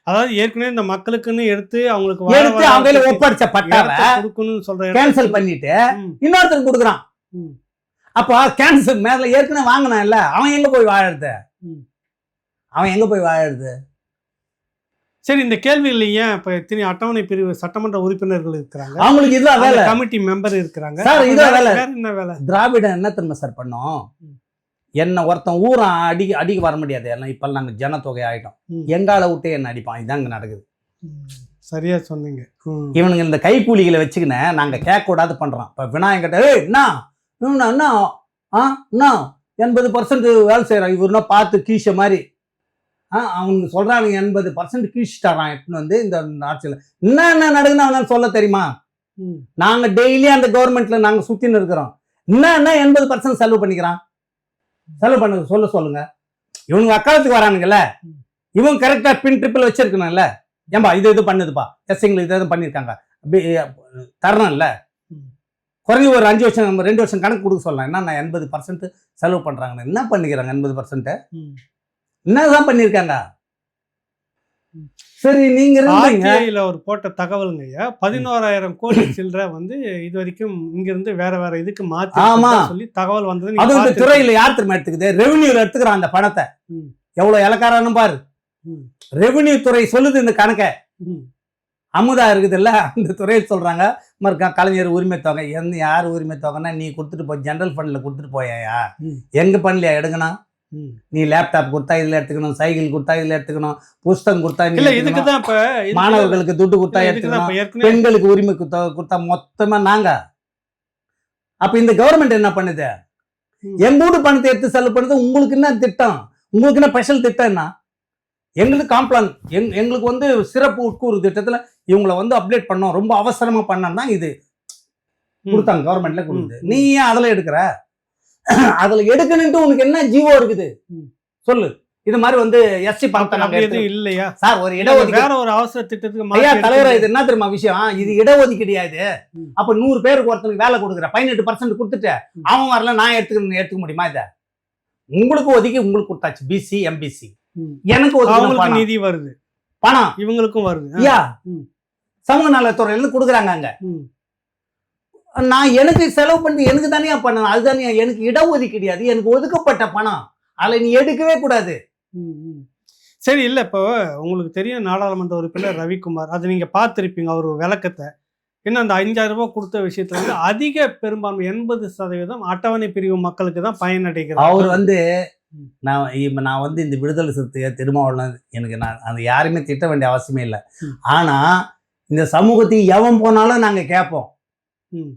அதாவது ஏற்கனவே இந்த மக்களுக்குன்னு எடுத்து அவங்களுக்கு அவங்க ஒப்படைச்ச பட்டாவை கொடுக்கணும்னு சொல்ற கேன்சல் பண்ணிட்டு இன்னொருத்தருக்கு கொடுக்குறான். அப்போ கேன்சல் மேல ஏற்கனவே வாங்கினான் இல்ல, அவன் எங்க போய் வாழறது? சரி, இந்த கேள்விகள் ஏன் இப்ப இத்தனை அட்டவணை பிரிவு சட்டமன்ற உறுப்பினர்கள் இருக்கிறாங்க, அவங்களுக்கு இதுதான் வேலை, கமிட்டி மெம்பர் இருக்கிறாங்க சார். இதுதான் வேலை. என்ன வேலை? திராவிடம் என்ன தெரியுமா சார் பண்ணோம்? என்ன ஒருத்தன் ஊரம் அடிக்க வர முடியாது. எல்லாம் இப்ப நாங்க ஜனத்தொகை ஆயிட்டோம், எங்கால விட்டு என்ன அடிப்பான். இதான் இங்க நடக்குது. சரியா சொன்னீங்க. இவனுங்க இந்த கைக்கூலிகளை வச்சுக்கின நாங்க கேட்க கூடாது பண்றான். இப்ப விநாயகட்ட என்ன 80% வேலை செய்யறான் இவருன்னா பார்த்து கீஷ மாதிரி. அவங்க சொல்றாங்க 80% கீழ்ச்சிட்டாரான் எடுத்துன்னு வந்து இந்த ஆட்சியில். என்ன நடக்குன்னு அவனால சொல்ல தெரியுமா? நாங்க டெய்லி அந்த கவர்மெண்ட்ல நாங்க சுத்தின்னு இருக்கிறோம். என்ன 80% செலவு பண்ணிக்கிறான்? செலவு பண்ண சொல்லுங்க. இவனுங்க அக்காலத்துக்கு வரானுங்கல்ல, இவங்க கரெக்டா பின் ட்ரிப்பிள் வச்சிருக்கணும்ல. ஏன்பா இது பண்ணுதுப்பா, எஸ்ஐங்களுக்கு இது பண்ணிருக்காங்க தரணும் இல்ல. குறைஞ்சி ஒரு 5 வருஷம் 2 வருஷம் கணக்கு கொடுக்க சொல்லலாம். என்ன 80% செலவு பண்றாங்க, என்ன பண்ணிக்கிறாங்க? 80% என்னதான் பண்ணிருக்காங்க? சரி, நீங்க ஒரு போட்ட தகவலுங்க 11,000 கோடி சில்லற வந்து இது வரைக்கும் இங்க இருந்து வேற இதுக்கு மாத்தி சொல்லி தகவல் வந்தது. அது இந்த துறையில யார் திரும்ப எடுத்துக்குது? ரெவென்யூல எடுத்துக்கிறான் அந்த பணத்தை. எவ்வளவு இலக்காரன்னு பாரு. ரெவென்யூ துறை சொல்லுது இந்த கணக்க. அமுதா இருக்குது இல்ல, அந்த துறையை சொல்றாங்க கலைஞர் உரிமை தொகை. யார் உரிமை தொகைன்னா நீ கொடுத்துட்டு போய் ஜெனரல் ஃபண்ட்ல கொடுத்துட்டு போயா, எங்க பண்ணலையா எடுக்கணும்? நீ லேப்டாப் கொடுத்தா இதுல எடுத்துக்கணும், சைக்கிள் கொடுத்தா இதுல எடுத்துக்கணும், புஸ்தகம் கொடுத்தா இதுக்குதான் இப்ப மாணவர்களுக்கு துட்டு கொடுத்தா எடுத்துக்கணும், பெண்களுக்கு உரிமை கொடுத்தா மொத்தமா நாங்க. அப்ப இந்த கவர்மெண்ட் என்ன பண்ணுது? எங்கூட்டு பணத்தை எடுத்து செலவு பண்ணுது. உங்களுக்கு என்ன திட்டம்? உங்களுக்கு என்ன ஸ்பெஷல் திட்டம்? என்ன எங்களுக்கு காம்ப்ளான், எங்களுக்கு வந்து சிறப்பு உட்கூறு திட்டத்துல இவங்களை வந்து அப்டேட் பண்ணோம், ரொம்ப அவசரமா பண்ணா இது கொடுத்தாங்க கவர்மெண்ட்ல கொடுக்குது. நீ ஏன் அதுல எடுக்கிற? அதுல எடுக்கணும்ட்டு உனக்கு என்ன ஜீவோ இருக்குது சொல்லு. இது மாதிரி வந்து எஸ்சி பணத்தை இல்லையா சார்? ஒரு இடஒதுக்கீடு வேற ஒரு அவசர திட்டத்துக்கு ஐயா தலைவர், இது என்ன தெரியுமா விஷயம்? இது இடஒதுக்கீடு கிடையாது. அப்ப 100 பேருக்கு ஒருத்தனுக்கு வேலை கொடுக்குற 18% கொடுத்துட்டு அவன் வரல நான் எடுத்துக்க முடியுமா? இத உங்களுக்கு ஒதுக்கி உங்களுக்கு கொடுத்தாச்சு. பிசி எம்பிசி எனக்கு நிதி வருது. பணம் இவங்களுக்கும் வருது. ஐயா ம். சமூக நலத்துறையில கொடுக்குறாங்க அங்க. ம். நான் எனக்கு செலவு பண்ணி எனக்கு தானே பண்ணணும். அதுதானே எனக்கு இடஒதுக்கீடு, அது எனக்கு ஒதுக்கப்பட்ட பணம். அதில் நீ எடுக்கவே கூடாது. ம், ம். சரி, இல்லை இப்போ உங்களுக்கு தெரியும் நாடாளுமன்ற உறுப்பினர் ரவிக்குமார், அது நீங்கள் பார்த்துருப்பீங்க அவர் விளக்கத்தை. இன்னும் அந்த 5000 ரூபாய் கொடுத்த விஷயத்துல வந்து அதிக பெரும்பான்மை 80% அட்டவணை பிரிவு மக்களுக்கு தான் பயனடைகிறார். அவர் வந்து ம். நான் வந்து இந்த விடுதலை சிறுத்தையை திருமாவளவன் எனக்கு நான் அந்த யாருமே திட்ட வேண்டிய அவசியமே இல்லை. ம். ஆனால் இந்த சமூகத்துக்கு எவன் போனாலும் நாங்கள் கேட்போம். ம்.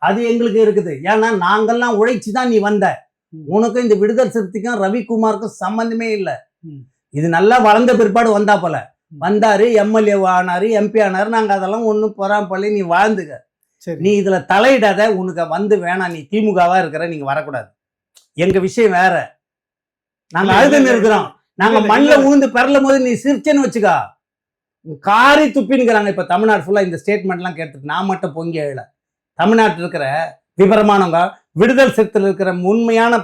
அது எங்களுக்கு இருக்குது. ஏன்னா நாங்கள்லாம் உழைச்சி தான் நீ வந்த. ம். உனக்கும் இந்த விடுதலை சிறுத்தைக்கும் ரவிக்குமாருக்கும் சம்பந்தமே இல்லை. ம். இது நல்லா வளர்ந்த பிற்பாடு வந்தா போல ம். வந்தாரு, எம்எல்ஏ ஆனாரு, எம்பி ஆனாரு. நாங்கள் அதெல்லாம் ஒன்றும் பொறாமப்பள்ளி நீ வாழ்ந்துக்க. சரி. நீ இதுல தலையிடாத. உனக்கு வந்து வேணாம், நீ திமுகவா இருக்கிற, நீங்க வரக்கூடாது. எங்க விஷயம் வேற. நாங்க இல்ல, அழுதுன்னு இல்ல, இருக்கிறோம். நாங்க இல்ல, மண்ணில் இல்ல. ஊந்து பெறலும் போது நீ சிரிச்சேன்னு வச்சுக்கா, காரி துப்பின்னுக்கிறாங்க. இப்ப தமிழ்நாடு ஃபுல்லா இந்த ஸ்டேட்மெண்ட்லாம் கேட்டுட்டு நான் மட்டும் பொங்கி எழல. தமிழ்நாட்டில் இருக்கிற விவரமானவங்க, விடுதலை சிறுத்தையில் இருக்கிற உண்மையான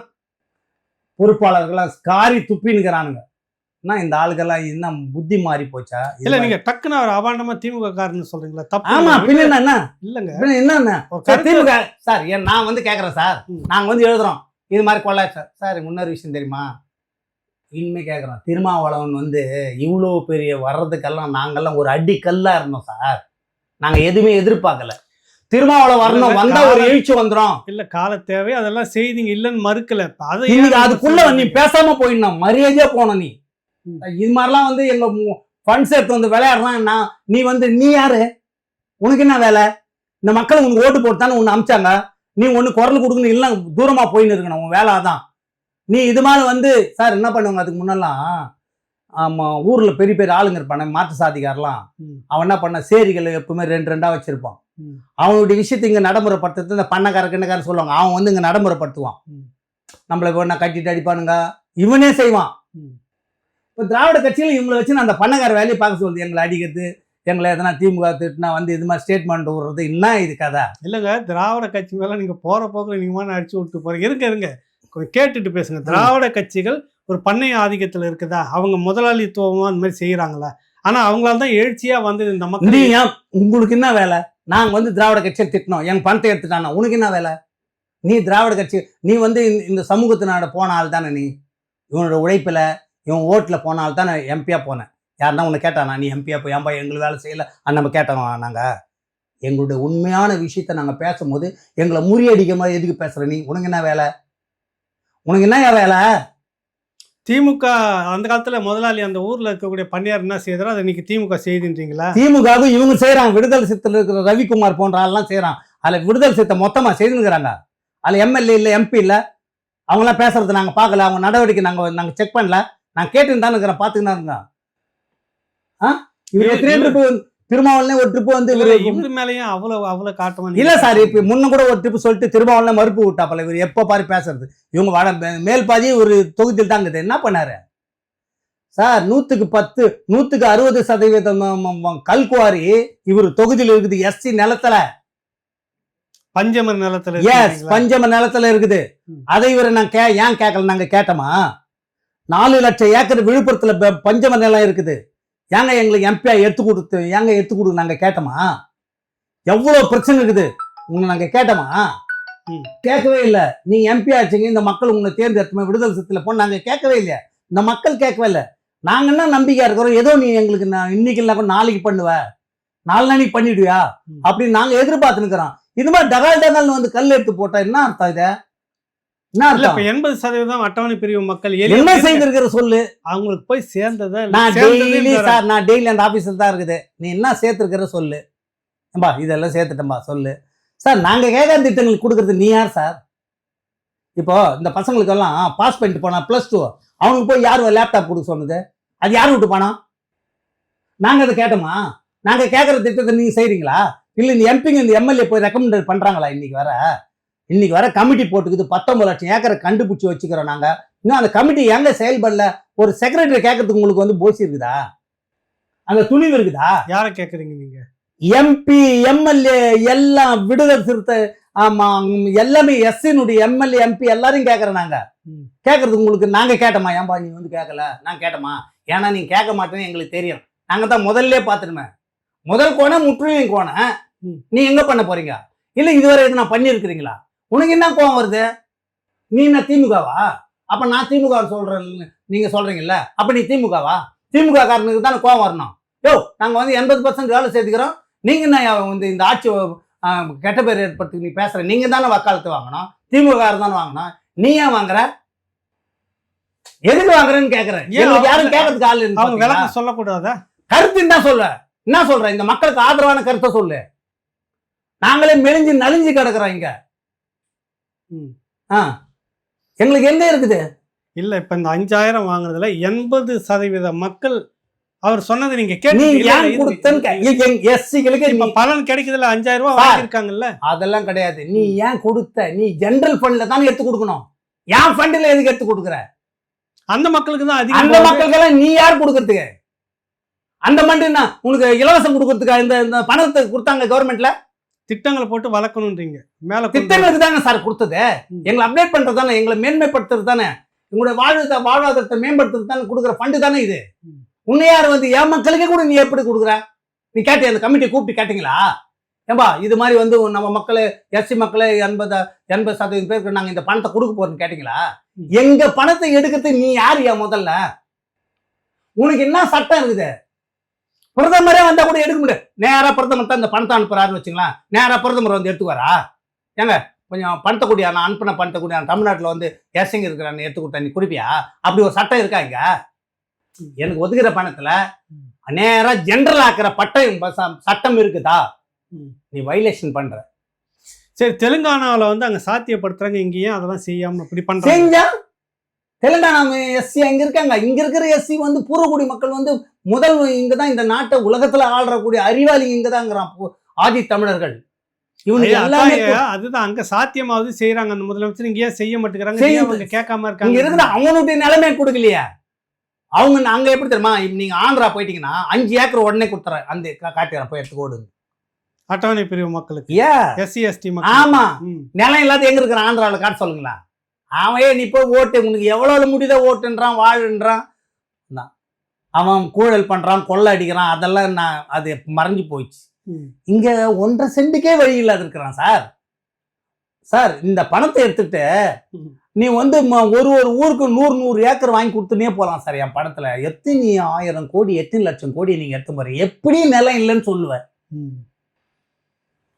பொறுப்பாளர்கள்லாம் காரி துப்பின்னுக்கிறானுங்க. இந்த ஆளுக்கெல்லாம் இன்னும் புத்தி மாறி போச்சா? இல்ல, நீங்க டக்குன்னு அவர் அபாண்டமா திமுக காரன்னு சொல்றீங்களா? தப்பு. ஆமா, பின்ன என்ன இல்லங்க, என்ன ஒரு சார் கருத்து- திமுக சார், நான் வந்து கேட்குறேன் சார். ம். நாங்கள் வந்து எழுதுறோம் இது மாதிரி கொள்ளை சார். சார் இன்னொரு விஷயம் தெரியுமா? இனிமே கேட்குறோம். திருமாவளவன் வந்து இவ்வளோ பெரிய வர்றதுக்கெல்லாம் நாங்கெல்லாம் ஒரு அடி கல்லாக இருந்தோம் சார். நாங்கள் எதுவுமே எதிர்பார்க்கல. திருமாவளவன் வரணும், வந்தா ஒரு எழுச்சி வந்துடும். இல்ல, கால தேவை, அதெல்லாம் செய்திங்க இல்லைன்னு மறுக்கல. இப்ப அதை இன்னைக்கு அதுக்குள்ள நீ பேசாம போயிடணும், மரியாதையா போனோம் நீ. ம். இது மாதிரிலாம் வந்து எங்க ஃபண்ட்ஸ் எடுத்து வந்து விளையாடுறான். நீ யாரு? உனக்கு என்ன வேலை? இந்த மக்கள் உனக்கு ஓட்டு போட்டு தானே உன்னை அமிச்சாங்க. நீ ஒன்று குரல் கொடுக்கணும், இல்லை தூரமா போயின்னு இருக்கணும். உன் வேலை அதான். நீ இது மாதிரி வந்து சார் என்ன பண்ணுவாங்க அதுக்கு முன்னெல்லாம், ஆமா ஊர்ல பெரிய பெரிய ஆளுங்க இருப்பானே, மாற்று சாதிக்காரெல்லாம். ம். அவன் என்ன பண்ண, சேரிகளை எப்பவுமே 2 வச்சிருப்பான். ம். அவனுடைய விஷயத்தை இங்க நடைமுறைப்படுத்துறது இந்த பண்ணக்கார கிண்ணக்காரன் சொல்லுவாங்க. அவன் வந்து இங்க நடைமுறைப்படுத்துவான். ம். நம்மளை வேணா கட்டிட்டு அடிப்பானுங்க, இவனே செய்வான். ம். இப்போ திராவிட கட்சியில் இவங்களை வச்சு நான் அந்த பண்ணக்கார வேலையை பார்க்க சொல்லுது. எங்களை அடிக்கிறது, எங்களை எதனா திமுக திட்டுனா வந்து இது மாதிரி ஸ்டேட்மெண்ட் விடுறது, என்ன இது கதை? இல்லங்க, திராவிட கட்சி மேல நீங்க போற போக்குல நீங்க மாதிரி அடிச்சு விட்டு போறீங்க. இருங்க கொஞ்சம் கேட்டுட்டு பேசுங்க. திராவிட கட்சிகள் ஒரு பண்ணை ஆதிக்கத்துல இருக்குதா? அவங்க முதலாளித்துவமா அந்த மாதிரி செய்யறாங்களா? ஆனா அவங்களால தான் எழுச்சியா வந்து இந்த மக்கள். நீ ஏன், உங்களுக்கு என்ன வேலை? நாங்க வந்து திராவிட கட்சியை திட்டணும், என் பணத்தை எடுத்துட்டானா, உனக்கு என்ன வேலை? நீ திராவிட கட்சி, நீ வந்து இந்த சமூகத்தினாட போன ஆள் தானே. நீ இவனோட உழைப்பில் இவன் ஓட்டில் போன ஆள் தானே எம்பியா போனேன். யாருன்னா உன்னை கேட்டானா நீ எம்பியா போய் ஏன்பா எங்களுக்கு வேலை செய்யலை நம்ம கேட்டோம். நாங்கள் எங்களுடைய உண்மையான விஷயத்த நாங்கள் பேசும்போது எங்களை முறியடிக்க மாதிரி எதுக்கு பேசுகிற நீ? உனக்கு என்ன வேலை? உனக்கு என்ன வேலை? திமுக அந்த காலத்துல முதலாளி அந்த ஊர்ல இருக்கக்கூடிய பண்ணையார் என்ன செய்யறோ அதை இன்னைக்கு திமுக செய்துன்றீங்களா? திமுகவும் இவங்க செய்கிறாங்க. விடுதலை சிறுத்தையில் இருக்கிற ரவிக்குமார் போன்ற ஆள்லாம் செய்கிறான். அதில் விடுதலை சிறுத்தை மொத்தமாக செய்துங்கிறாங்க. அதில் எம்எல்ஏ இல்லை, எம்பி இல்லை, அவங்களாம் பேசுறது நாங்கள் பார்க்கல. அவங்க நடவடிக்கை நாங்கள் செக் பண்ணல. நான் கேட்டுன்னு தான் இருக்கிறேன், பார்த்துக்கிட்டு தான் இருக்கேன். இவர் எத்தனை ட்ரிப்பு திருமாவளவனே ஒரு ட்ரிப்பு வந்து இவர் மேலேயும் அவ்வளவு காட்டமா இல்ல சார். இப்ப முன்ன கூட ஒரு ட்ரிப்பு சொல்லிட்டு திருமாவளவனே மறுப்பு விட்டாப்பல. இவர் எப்ப பாரு பேசுறது. இவங்க வட மேல் பாதி ஒரு தொகுதியில் தான் இருக்குது. என்ன பண்ணாரு சார்? 100% 160% கல்குவாரி இவர் தொகுதியில் இருக்குது. எஸ்சி நிலத்துல, பஞ்சமர் நிலத்துல. எஸ், பஞ்சம நிலத்துல இருக்குது. அதை இவரை நான் ஏன் கேட்கல? நாங்க கேட்டோமா? 4 லட்சம் ஏக்கர் விழுப்புரத்துல பஞ்சம நிலம் இருக்குது. ஏங்க எங்களுக்கு எம்பியா எடுத்து கொடுத்து நாங்க கேட்டோமா? எவ்வளவு பிரச்சனை இருக்குது உங்களை நாங்க கேட்டோமா? கேட்கவே இல்லை. நீங்க எம்பி ஆச்சுங்க, இந்த மக்கள் உங்களை தேர்ந்தெடுத்துமே விடுதலை சிறுத்தையில போன நாங்க கேட்கவே இல்லையா? இந்த மக்கள் கேட்கவே இல்லை. நாங்க என்ன நம்பிக்கையா இருக்கிறோம்? ஏதோ நீ எங்களுக்கு இன்னைக்கு இல்ல நாளைக்கு பண்ணுவ, 4 நாளைக்கு பண்ணிடுவியா அப்படின்னு நாங்க எதிர்பார்த்து நிக்கிறோம். இது மாதிரி டகால் வந்து கல் எடுத்து போட்டா என்ன அர்த்தம்? இதை என்ன அர்த்தம்? 80% அட்டவணை பிரிவு மக்கள் என்ன செய்திருக்கிற சொல்லு. அவங்களுக்கு போய் சேர்ந்ததா? நான் டெய்லி அந்த ஆபீஸ்ல தான் இருக்குது. நீ என்ன சேர்த்திருக்கிற சொல்லு. இதெல்லாம் சேர்த்துட்டேன்பா சொல்லு சார். நாங்க கேட்காத திட்டங்களுக்கு கொடுக்கறது நீ யார் சார்? இப்போ இந்த பசங்களுக்கு எல்லாம் பாஸ் பண்ணிட்டு போனா +2 அவனுக்கு போய் யார் லேப்டாப் கொடுக்க சொன்னது? அது யார் விட்டு போனா? நாங்க அதை கேட்டோமா? நாங்க கேட்கற திட்டத்தை நீங்க செய்றீங்களா? இல்ல இந்த எம்பிங்க இந்த எம்எல்ஏ போய் ரெக்கமெண்ட் பண்றாங்களா? இன்னைக்கு வர கமிட்டி போட்டுக்குது. 19 லட்சம் ஏக்கரை கண்டுபிடிச்சி வச்சுக்கிறோம் நாங்க. இன்னும் அந்த கமிட்டி எங்க செயல்படல? ஒரு செக்ரட்டரி கேட்கறதுக்கு உங்களுக்கு வந்து போசி இருக்குதா? அந்த துணிவு இருக்குதா? யாரை கேட்கறீங்க நீங்க? எம்பி எம்எல்ஏ எல்லாம் விடுதலை சிறுத்தை, ஆமா எல்லாமே எஸ்சினுடைய எம்எல்ஏ எம்பி எல்லாரையும் கேட்கறோம் நாங்க. கேட்கறதுக்கு உங்களுக்கு நாங்க கேட்டோமா? ஏன்பா நீ வந்து கேட்கல? நான் கேட்டோமா? ஏன்னா நீங்க கேட்க மாட்டேன்னு எங்களுக்கு தெரியும். நாங்க தான் முதல்ல பார்த்துருமே. முதல் கோணம் முற்றுகையும் கோணம். ம். நீ எங்க பண்ண போறீங்க? இல்ல இதுவரை எது நான் பண்ணியிருக்கிறீங்களா? உனக்கு என்ன கோவம் வருது? நீ என்ன திமுகவா? அப்ப நான் திமுக சொல்றேன் நீங்க சொல்றீங்கல்ல, அப்ப நீ திமுகவா? திமுக காரனுக்கு தானே கோவம் வரணும். யோ, நாங்க வந்து 80% வேலை சேர்த்துக்கிறோம், நீங்க என்ன வந்து இந்த ஆட்சி கெட்ட பேர் ஏற்படுத்தி நீ பேசுற? நீங்க தானே வக்காலத்து வாங்கணும், திமுக தானே வாங்கணும். நீ ஏன் வாங்குற? எதுக்கு வாங்குறேன்னு கேக்குறேன். யாரும் கேட்கறதுக்கு ஆள் அவங்க இருக்கு. விளக்கம் சொல்லக்கூடாதா? கருத்து தான் சொல்ல. என்ன சொல்ற? இந்த மக்களுக்கு ஆதரவான கருத்தை சொல்லு. நாங்களே மெலிஞ்சு நலிஞ்சு கிடக்குறோம் இங்க. ம். எங்களுக்கு எங்க இருக்குது? இல்ல இப்ப இந்த 5000 வாங்குறதுல 80% மக்கள் அவர் சொன்னது நீங்க நீ கேட்டீங்க. ஏன் கொடுத்தன்னு எஸ்சிகளுக்கு இப்ப பலன் கிடைக்குதுல 5000 ரூபாய் வாங்கிருக்காங்கல்ல. அதெல்லாம் கிடையாது. நீ ஏன் கொடுத்த? நீ ஜெனரல் ஃபண்ட்ல தானே எடுத்து கொடுக்கணும். ஏன் ஃபண்ட்ல எதுக்கு எடுத்து கொடுக்குற? அந்த மக்களுக்கு தான் அந்த அதிகம். மக்களுக்கெல்லாம் நீ யார் கொடுக்கறதுக்கு? அந்த மண்டினா உனக்கு இலவசம் கொடுக்கறதுக்கு இந்த பணத்தை கொடுத்தாங்க கவர்மெண்ட்ல. திட்டங்களை போட்டு வளர்க்கணும்ன்றீங்க. மேல கொண்டு திட்டங்களுக்கு தானே சார் கொடுத்தது. எங்களை அப்டேட் பண்றது தானே, எங்களை மேன்மைப்படுத்துறது தானே, எங்களுடைய வாழ்வாதாரத்தை மேம்படுத்துறது தானே கொடுக்குற ஃபண்டு தானே இது. உன்னை யார் வந்து என் மக்களுக்கே கூட நீ எப்படி கொடுக்குற? நீ கேட்ட அந்த கமிட்டியை கூப்பிட்டு கேட்டீங்களா? ஏம்பா இது மாதிரி வந்து நம்ம மக்கள் எஸ்சி மக்களே 80% பேருக்கு நாங்க இந்த பணத்தை கொடுக்க போறோம்னு கேட்டீங்களா? எங்க பணத்தை எடுக்கிறதுக்கு நீ யார்? ஏன் முதல்ல உனக்கு என்ன சட்டம் இருக்குது? பிரதமரே வந்தா கூட எடுக்க முடியாது. நேரா பிரதமர் தான் இந்த பணத்தை அனுப்புறாருன்னு வச்சுங்களேன். நேரா பிரதமர் வந்து எடுத்துக்குவாரா? ஏங்க கொஞ்சம் பணத்தை கூடியா, நான் அனுப்பின பணத்தை கூடியா, தமிழ்நாட்டில் வந்து எஸ்சிங்க இருக்கிறான்னு எடுத்து கொடுத்தா நீ குடிப்பியா? அப்படி ஒரு சட்டம் இருக்கா இங்க? எனக்கு ஒதுக்குற பணத்துல நேரா ஜெனரல் ஆக்குற சட்டம் இருக்குதா? நீ வைலேஷன் பண்ற. சரி, தெலுங்கானாவில் வந்து அங்க சாத்தியப்படுத்துறாங்க, இங்க ஏன் அதெல்லாம் செய்யாம இப்படி பண்றாங்க? செஞ்சா தெலுங்கானா எஸ்சி அங்க இருக்காங்க. இங்க இருக்கிற எஸ்சி வந்து பூர்வகுடி மக்கள் வந்து முதல் இங்கதான் இந்த நாட்டை உலகத்துல ஆள்றக்கூடிய அறிவாளி இங்கதாங்கிறான் ஆதி தமிழர்கள். இவனுக்கு எல்லாமே அதுதான் அங்க சாத்தியமாவது செய்யறாங்க. அந்த முதலமைச்சர் இங்க ஏன் செய்ய மாட்டேங்கிறாங்க? அவங்க கேட்காம இங்க இருக்காங்க. இருக்கிற அவனுடைய நிலைமை கொடுக்கலையா? அவங்க அங்க எப்படி தெரியுமா? நீங்க ஆந்திரா போயிட்டீங்கன்னா 5 ஏக்கர் உடனே கொடுத்துற அந்த காட்டுறேன் போய் எடுத்து ஓடுங்க. அட்டவணை பிரிவு மக்களுக்கு, எஸ்சி எஸ்டி மக்கள். ஆமா, நிலம் இல்லாத எங்க இருக்கிற ஆந்திராவில் காட்ட சொல்லுங்களா? அவன் நீ போய் ஓட்டு, உனக்கு எவ்வளவு முடியுதோ ஓட்டுன்றான், வாழுன்றான். அவன் கூழல் பண்றான், கொள்ளை அடிக்கிறான். அதெல்லாம் அது மறைஞ்சு போயிடுச்சு. இங்க 1.5 சென்ட்டுக்கே வழி இல்லாத இருக்கிறான் சார். சார் இந்த பணத்தை எடுத்துட்டு நீ வந்து ஒரு ஊருக்கு 100 ஏக்கர் வாங்கி கொடுத்துனே போலாம் சார். என் பணத்துல எத்தனை 1000 கோடி 8 லட்சம் கோடி நீங்க எடுத்து போறீங்க. எப்படி நிலம் இல்லைன்னு சொல்லுவேன்?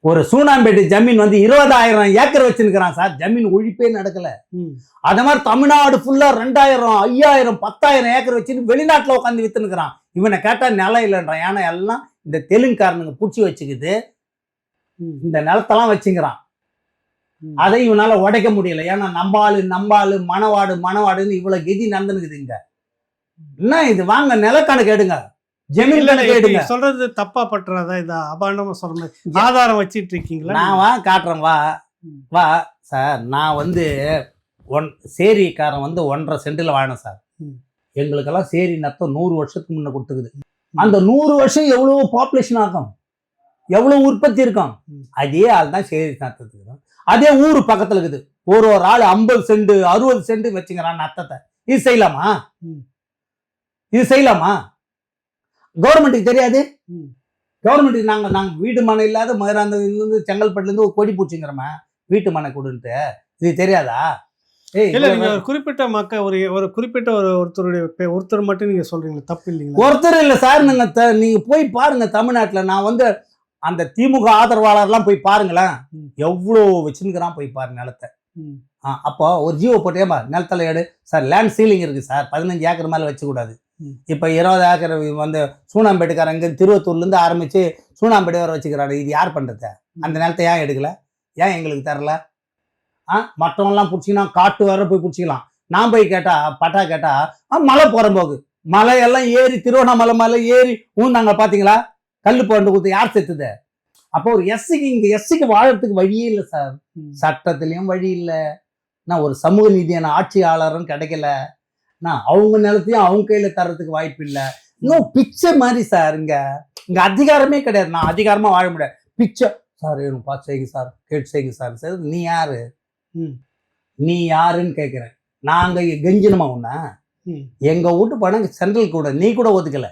ஒரு சூனாம்பேட்டை ஜமீன் வந்து 20,000 ஏக்கர் வச்சிருக்கிறான் சார். ஜமீன் ஒழிப்பே நடக்கல. அத மாதிரி தமிழ்நாடு ஃபுல்லா 2000 5000 10,000 ஏக்கர் வச்சுட்டு வெளிநாட்டுல உட்காந்து வித்துனுக்குறான். இவனை கேட்டா நிலம் இல்லைன்றான். ஏன்னா எல்லாம் இந்த தெலுங்குக்காரனுங்க பூச்சி வச்சுக்குது, இந்த நிலத்தெல்லாம் வச்சுக்கிறான். அதை இவனால உடைக்க முடியல. ஏன்னா நம்பாளு மணவாடுன்னு இவ்வளவு கெதி நடந்துனுக்குது இங்க. என்ன இது? வாங்க நிலக்கணக்கு எடுங்க, ஜமீன் கணக்கு எடுங்க. சொல்றது தப்பா பட்டுறதா? இது அபாண்டமா சொல்றேன். ஆதாரம் வச்சிட்டு இருக்கீங்களா? நான் வா காட்டுறேன், வா சார். நான் வந்து சேரிக்காரன் வந்து 1.5 சென்டில் வாழணும் சார். எங்களுக்கெல்லாம் சேரி நத்தம் 100 வருஷத்துக்கு முன்ன கொடுத்துக்குது. அந்த 100 வருஷம் எவ்வளவு பாப்புலேஷன் ஆகும், எவ்வளவு உற்பத்தி இருக்கும். அதே ஆள் தான் சேரி நத்தத்துக்கு. அதே ஊரு பக்கத்துல இருக்குது. ஒரு ஆள் 50 சென்ட் 60 சென்ட் வச்சுக்கிறான் நத்தத்தை. இது செய்யலாமா? இது செய்யலாமா? கவர்மெண்ட்டுக்கு தெரியாது. கவர்மெண்ட்டுக்கு நாங்க வீட்டு மனை இல்லாத மதுராந்தகத்திலிருந்து செங்கல்பட்டுல இருந்து ஒரு கொடி பூச்சிங்கிறோமா வீட்டு மனை கொடுன்ட்டு. இது தெரியாதா? இல்ல, நீங்க ஒரு குறிப்பிட்ட மக்கள் ஒரு குறிப்பிட்ட ஒருத்தர் மட்டும் நீங்க சொல்றீங்க, தப்பு இல்லைங்களா? ஒருத்தர் இல்ல சார். நீங்க போய் பாருங்க தமிழ்நாட்டுல. நான் வந்து அந்த திமுக ஆதரவாளர்லாம் போய் பாருங்களேன், எவ்வளவு வச்சுக்கிறான் போய் பாரு நிலத்தை. அப்போ ஒரு ஜீவோ போட்டேமா நிலத்துல எடு சார். லேண்ட் சீலிங் இருக்கு சார். 15 ஏக்கர் மேல வச்சுக்கூடாது. இப்ப 20 ஏக்கர் வந்து சூனாம்பேட்டுக்காரன் இங்க திருவத்தூர்ல இருந்து ஆரம்பிச்சு சூனாம்பேட்டை வர வச்சுக்கிறாரு. இது யார் பண்றது? அந்த நிலத்தை ஏன் எடுக்கல? ஏன் எங்களுக்கு தரல? மற்றவங்கலாம் பிடிச்சிங்கன்னா காட்டு வர போய் பிடிச்சிக்கலாம். நான் போய் கேட்டா பட்டா கேட்டா மலை போறம்போது மலையெல்லாம் ஏறி திருவண்ணாமலை மலை ஏறி ஊந்தாங்க பாத்தீங்களா? கல்லு போட்டு கொடுத்து யார் செத்துது? அப்போ ஒரு எஸ்சிக்கு வாழறதுக்கு வழியே இல்லை சார். சட்டத்திலயும் வழி இல்லை. நான் ஒரு சமூக நீதியான ஆட்சியாளரும் கிடைக்கல. நான் அவங்க நிலத்தையும் அவங்க கையில தர்றதுக்கு வாய்ப்பு இல்லை. இன்னும் பிச்சை மாதிரி சார். இங்க அதிகாரமே கிடையாது. நான் அதிகாரமா வாழ முடியாது. பிச்சை சார், எனக்கு பார்த்து செய்யுங்க சார், கேட்டு செய்யுங்க சார். சார் நீ யாரு? நீ யாருன்னு கேட்கிறேன். நாங்க கெஞ்சினமா உன்ன? எங்க வீட்டு பணம் சென்ட்ரல் கூட நீ கூட ஒதுக்கல.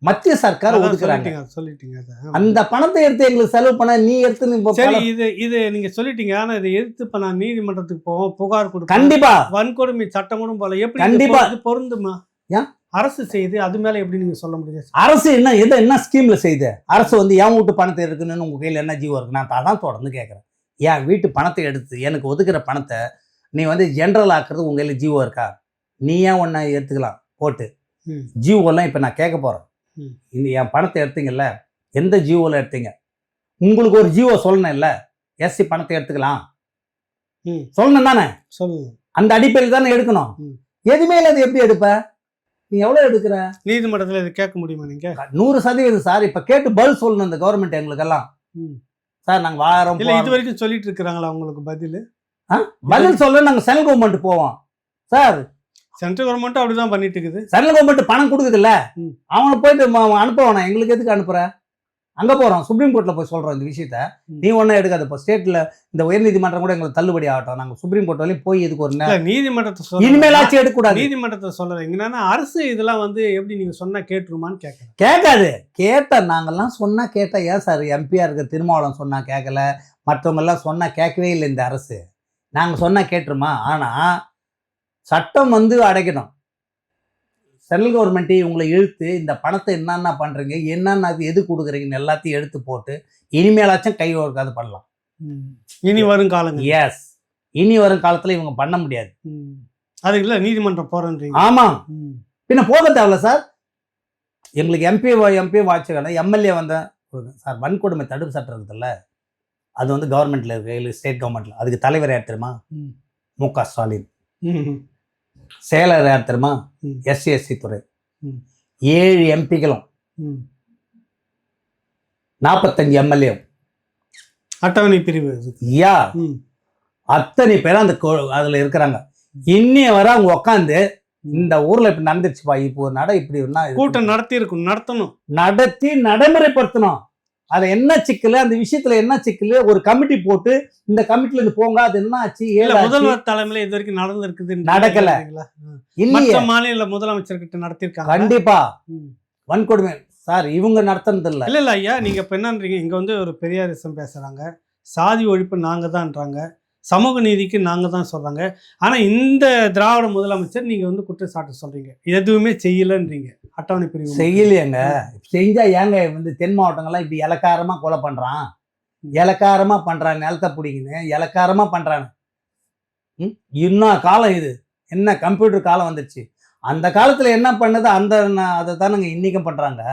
மத்திய சர்க்கார் அதான் ஒதுக்குறாங்க. சொல்லிட்டீங்க அதை. அந்த பணத்தை எடுத்து எங்களுக்கு செலவு பண்ண நீ எடுத்து நீ சரி, இது நீங்க சொல்லிட்டீங்க. ஆனா இதை எதிர்த்து இப்ப நான் நீதிமன்றத்துக்கு போவோம், புகார் கொடுப்போம், கண்டிப்பா வன்கொடுமை சட்டம் கூட போல. எப்படி கண்டிப்பா. இது பொருந்துமா? ஏன்? அரசு செய்து அது மேல எப்படி நீங்க சொல்ல முடியாது? அரசு என்ன ஸ்கீம்ல செய்யுது? அரசு வந்து என் வீட்டு பணத்தை எடுக்கணும்னு உங்க கையில் என்ன ஜீவம் இருக்கு? நான் அதான் தொடர்ந்து கேட்கறேன். என் வீட்டு பணத்தை எடுத்து எனக்கு ஒதுக்குற பணத்தை நீ வந்து ஜென்ரல் ஆக்குறது உங்க கையில் ஜீவம் இருக்கா? நீ ஏன் ஒன்னா எடுத்துக்கலாம் போட்டு ஜீவோலாம் இப்ப நான் கேட்க போறேன். இந்த என் பணத்தை எடுத்தீங்கல்ல, எந்த ஜீவோல எடுத்தீங்க? உங்களுக்கு ஒரு ஜீவோ சொல்லணும் இல்ல, எஸ்சி பணத்தை எடுத்துக்கலாம் சொல்லணும் தானே? சொல்லுங்க. அந்த அடிப்படையில் தானே எடுக்கணும். எதுவுமே இல்லாத எப்படி எடுப்ப? நீ எவ்வளவு எடுக்கிற? நீதிமன்றத்துல இது கேட்க முடியுமா நீங்க? 100% சார். இப்ப கேட்டு பதில் சொல்லணும் இந்த கவர்மெண்ட் எங்களுக்கெல்லாம். சார் நாங்க வாரம் இல்ல இது வரைக்கும் சொல்லிட்டு இருக்காங்களா உங்களுக்கு பதில் சொல்ல நாங்க சென்ட்ரல் கவர்மெண்ட் போவோம் சார். சென்ட்ரல் கவர்மெண்ட் அப்படிதான் பண்ணிட்டு இருக்குது. சென்ட்ரல் கவர்மெண்ட் பணம் கொடுக்குது இல்ல, அவனை போயிட்டு அனுப்புவானா? எங்களுக்கு எதுக்கு அனுப்புற? அங்க போறோம், சுப்ரீம் கோர்ட்ல போய் சொல்றோம் இந்த விஷயத்த. நீ ஒன்னும் எடுக்காது. இப்போ ஸ்டேட்ல இந்த உயர் நீதிமன்றம் கூட எங்களுக்கு தள்ளுபடி ஆகட்டும். நாங்க சுப்ரீம் கோர்ட் வரையும் போய் இதுக்கு ஒரு நீதிமன்றத்தை இனிமேல் ஆட்சி எடுக்கக்கூடாது. நீதிமன்றத்தை சொல்லல. என்னன்னா அரசு இதெல்லாம் வந்து எப்படி நீங்க சொன்னா கேட்டுருமான்னு கேட்கறேன். கேட்காது. கேட்ட நாங்கெல்லாம் சொன்னா கேட்டா ஏன் சார்? எம்பியா இருக்க திருமாவளவன் சொன்னா கேட்கல, மற்றவங்க எல்லாம் சொன்னா கேட்கவே இல்லை இந்த அரசு. நாங்க சொன்னா கேட்டுருமா? ஆனா சட்டம் வந்து அடைக்கணும். சென்ட்ரல் கவர்மெண்ட் உங்களை இழுத்து இந்த பணத்தை என்னென்ன பண்றீங்க, என்னென்ன எது கொடுக்குறீங்கன்னு எல்லாத்தையும் எடுத்து போட்டு இனிமேலாச்சும் கை ஒர்க்காது பண்ணலாம். இனி வரும் காலங்கள். எஸ், இனி வரும் காலத்துல இவங்க பண்ண முடியாது. அது இல்ல நீதிமன்றம் போறேன்றீங்க. ஆமா, பின்ன போக தேவையில்ல சார். எங்களுக்கு எம்பி வாட்சி வேணும், எம்எல்ஏ வந்த சார். வன்கொடுமை தடுப்பு சட்டம் இருக்குதுல்ல, அது வந்து கவர்மெண்ட்ல இருக்கு, ஸ்டேட் கவர்மெண்ட்ல. அதுக்கு தலைவர் யார் தெரியுமா? மு.க. ஸ்டாலின். செயலர் யார் தெரியுமா? எஸ்சி துறை. 7 எம்பிகளும் 45 எம்எல்ஏ அட்டவணை பிரிவு. யா, அத்தனை பேரும் அந்த அதுல இருக்கிறாங்க. இன்னைய வர அவங்க உட்காந்து இந்த ஊர்ல இப்படி நடந்துருச்சுப்பா, இப்போ இப்படி கூட்டம் நடத்தி நடைமுறைப்படுத்தணும். அது என்ன சிக்கல், அந்த விஷயத்துல என்ன சிக்கல், ஒரு கமிட்டி போட்டு இந்த கமிட்டில இருந்து போங்க. அது என்ன ஆச்சு? முதல்வர் தலைமையில இது வரைக்கும் நடந்திருக்குது, நடக்கல. மற்ற மாநில முதலமைச்சர் கிட்ட நடத்திருக்காங்க. கண்டிப்பா வன்கொடுமை சார் இவங்க நடத்துறது இல்ல. இல்ல ஐயா, நீங்க இப்ப என்னன்றீங்க? இங்க வந்து ஒரு பெரியாரிசம் பேசுறாங்க, சாதி ஒழிப்பு நாங்க தான்ன்றாங்க, சமூக நீதிக்கு நாங்க தான் சொல்றாங்க. ஆனா இந்த திராவிட முதலமைச்சர் நீங்க வந்து குற்றச்சாட்டு சொல்றீங்க, எதுவுமே செய்யலன்றீங்க. அட்டவணை பிரிவு செய்யலையேங்க. செஞ்சா ஏங்க வந்து தென் மாவட்டங்கள்லாம் இப்படி இலக்காரமா கொலை பண்றான், இலக்காரமா பண்றான், நிலத்தை பிடிக்குன்னு இலக்காரமா பண்றாங்க. இன்னும் காலம் இது என்ன கம்ப்யூட்டர் காலம் வந்துருச்சு. அந்த காலத்துல என்ன பண்ணது அதை தானுங்க இன்னைக்கும் பண்றாங்க.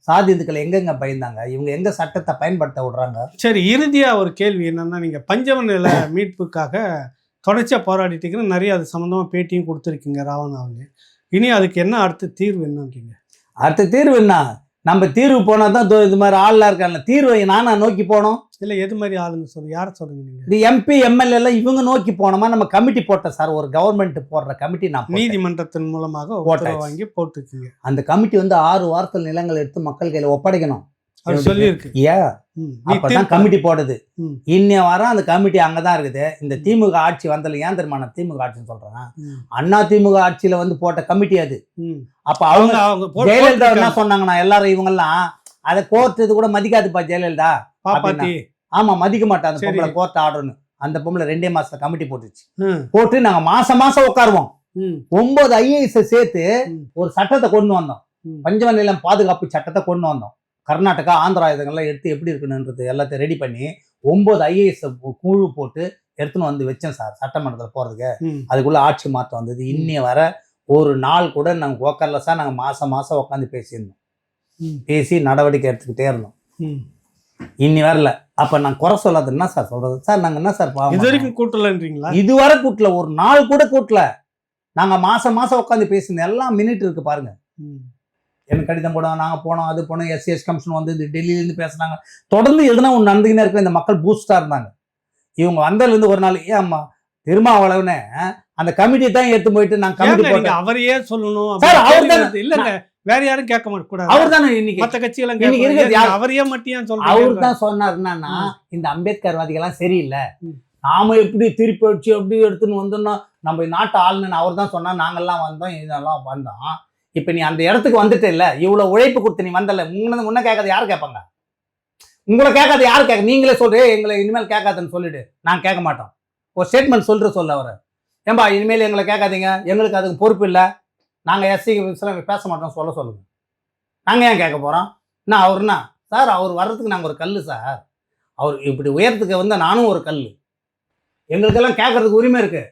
சாதி இந்துக்கள் எங்கெங்க பயந்தாங்க? இவங்க எங்க சட்டத்தை பயன்படுத்த விடுறாங்க? சரி, இறுதியா ஒரு கேள்வி என்னன்னா, நீங்க பஞ்சம நில மீட்புக்காக தொடர்ச்சியா போராடிட்டு இருக்கிற, நிறைய அது சம்பந்தமா பேட்டியும் கொடுத்துருக்கீங்க ராவணாவிலே. இனி அதுக்கு என்ன அடுத்த தீர்வு என்னன்றீங்க? அடுத்த தீர்வு என்ன? நம்ம தீர்வு போனா தான் இது மாதிரி ஆள்லாம் இருக்காங்க. தீர்வை நானா நோக்கி போனோம் இல்ல எது மாதிரி ஆளுங்க சொல்லுங்க, யார சொல்லுங்க நீங்க? இந்த எம்பி எம்எல்ஏ எல்லாம் இவங்க நோக்கி போனோமா? நம்ம கமிட்டி போட்டோம் சார், ஒரு கவர்மெண்ட் போடுற கமிட்டி. நான் நீதிமன்றத்தின் மூலமாக உத்தரவு வாங்கி போட்டுருக்கீங்க. அந்த கமிட்டி வந்து 6 வாரத்தில் நிலங்கள் எடுத்து மக்கள் கையில ஒப்படைக்கணும் சொல்லி இருக்கு. அப்பதான் கமிட்டி போடுது. இன்னைய வாரம் அந்த கமிட்டி அங்கதான் இருக்குது. இந்த திமுக ஆட்சி வந்தல ஏன் தெரியுமா நான் திமுக ஆட்சின்னு சொல்றேன்? அண்ணா திமுக ஆட்சியில வந்து போட்ட கமிட்டி அது. அப்ப அவங்க ஜெயலலிதா என்ன சொன்னாங்கன்னா, எல்லாரும் இவங்க எல்லாம் அதை கோர்ட் இது கூட மதிக்காதுப்பா ஜெயலலிதா. ஆமா, மதிக்க மாட்டான் அந்த பொம்பளை கோர்ட் ஆர்டர்னு. அந்த பொம்பளை 2 மாசத்துல கமிட்டி போட்டுச்சு. போட்டு நாங்க மாசம் உட்காருவோம். 9 IAS சேர்த்து ஒரு சட்டத்தை கொண்டு வந்தோம். பஞ்சம நிலம் பாதுகாப்பு சட்டத்தை கொண்டு வந்தோம். கர்நாடகா ஆந்திரா இதெல்லாம் எடுத்து எப்படி இருக்குன்றது எல்லாத்தையும் ரெடி பண்ணி 9 IAS குழு போட்டு எடுத்துன்னு வந்து வச்சேன் சார் சட்டமன்றத்தில் போறதுக்கு. அதுக்குள்ள ஆட்சி மாற்றம் வந்தது. இன்னைய வர ஒரு நாள் கூட நாங்கள் உட்காரல சார். நாங்கள் மாசம் உட்காந்து பேசியிருந்தோம். பேசி நடவடிக்கை எடுத்துக்கிட்டே இருந்தோம். இன்னி வரல. அப்ப நான் குறை சொல்லாத என்ன சார் சொல்றது? சார் நாங்க என்ன சார் இது வரைக்கும் கூட்டலன்றீங்களா? இதுவரை கூட்டல, ஒரு நாள் கூட கூட்டல. நாங்க மாசம் உட்காந்து பேசினோம். எல்லாம் மினிட் இருக்கு பாருங்க. எனக்கு கடிதம் போனோம், நாங்க போனோம், அது போனோம், SCS கமிஷன் வந்து டெல்லியிலேருந்து பேசுனாங்க. தொடர்ந்து எதுனா ஒன்று நடந்துக்கினே இருக்க. இந்த மக்கள் பூஸ்டா இருந்தாங்க. இவங்க வந்ததுலேருந்து ஒரு நாள் ஏம்மா திருமாவளவனே அந்த கமிட்டி தான் எடுத்து போயிட்டு நாங்க கமிட்டி போட்டோம். அவரையே சொல்லணும் இல்லங்க, வேற யாரும் கேட்க மாட்டேன். அவர் தானே இன்னைக்கு மற்ற கட்சியெல்லாம் அவரையே மட்டும் சொல்றாங்க. அவர் தான் சொன்னார் என்னன்னா, இந்த அம்பேத்கர்வாதிகள்லாம் சரியில்லை, நாம எப்படி திருப்பி வச்சு எப்படி எடுத்துன்னு வந்தோம்னா நம்ம நாட்டை ஆளுநர் அவர் தான் சொன்னா. நாங்கெல்லாம் வந்தோம், இதெல்லாம் வந்தோம். இப்ப நீ அந்த இடத்துக்கு வந்துட்டு இல்ல, இவ்வளவு உழைப்பு கொடுத்து நீ வந்தல, முன்ன கேட்காத யாரு கேட்பாங்க? உங்களை கேட்காத யாரு கேட்க? நீங்களே சொல்றே எங்களை இனிமேல் கேட்காதுன்னு சொல்லிடு. நான் கேட்க மாட்டோம். ஒரு ஸ்டேட்மெண்ட் சொல்ல அவரை, ஏன்பா இனிமேல் எங்களை கேட்காதீங்க, எங்களுக்கு அதுக்கு பொறுப்பு இல்லை, நாங்க எஸ்சி பேச மாட்டோம் சொல்லுங்க. நாங்க ஏன் கேட்க போறோம்? என்ன அவருன்னா சார், அவர் வர்றதுக்கு நாங்க ஒரு கல் சார், அவர் இப்படி உயரத்துக்கு வந்து நானும் ஒரு கல். எங்களுக்கெல்லாம் கேட்கறதுக்கு உரிமை இருக்கு.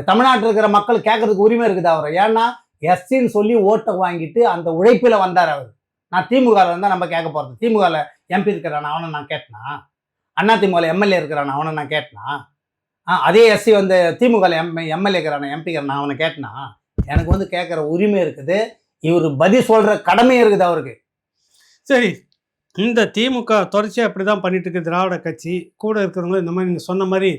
தமிழ்நாட்டில் இருக்கிற மக்கள் கேட்கறதுக்கு உரிமை இருக்குது அவரை. ஏன்னா எஸ்சின்னு சொல்லி ஓட்டை வாங்கிட்டு அந்த உழைப்பில வந்தார் அவர். நான் திமுகவில் இருந்தால் நம்ம கேட்க போறது. திமுகவில் எம்பி இருக்கிறான் அவனை நான் கேட்டனா? அண்ணா திமுகவில் எம்எல்ஏ இருக்கிறான் அவனை நான் கேட்டனா? அதே எஸ்சி வந்து திமுகவில் எம்எல்ஏ இருக்கிறான் எம்பி இருக்கிறான் அவனை கேட்டனா? எனக்கு வந்து கேட்குற உரிமை இருக்குது. இவர் பதில் சொல்ற கடமை இருக்குது அவருக்கு. சரி, இந்த திமுக தொடர்ச்சியாக அப்படி தான் பண்ணிட்டு இருக்கு. திராவிட கட்சி கூட இருக்கிறவங்களும் இந்த மாதிரி நீங்கள் சொன்ன மாதிரி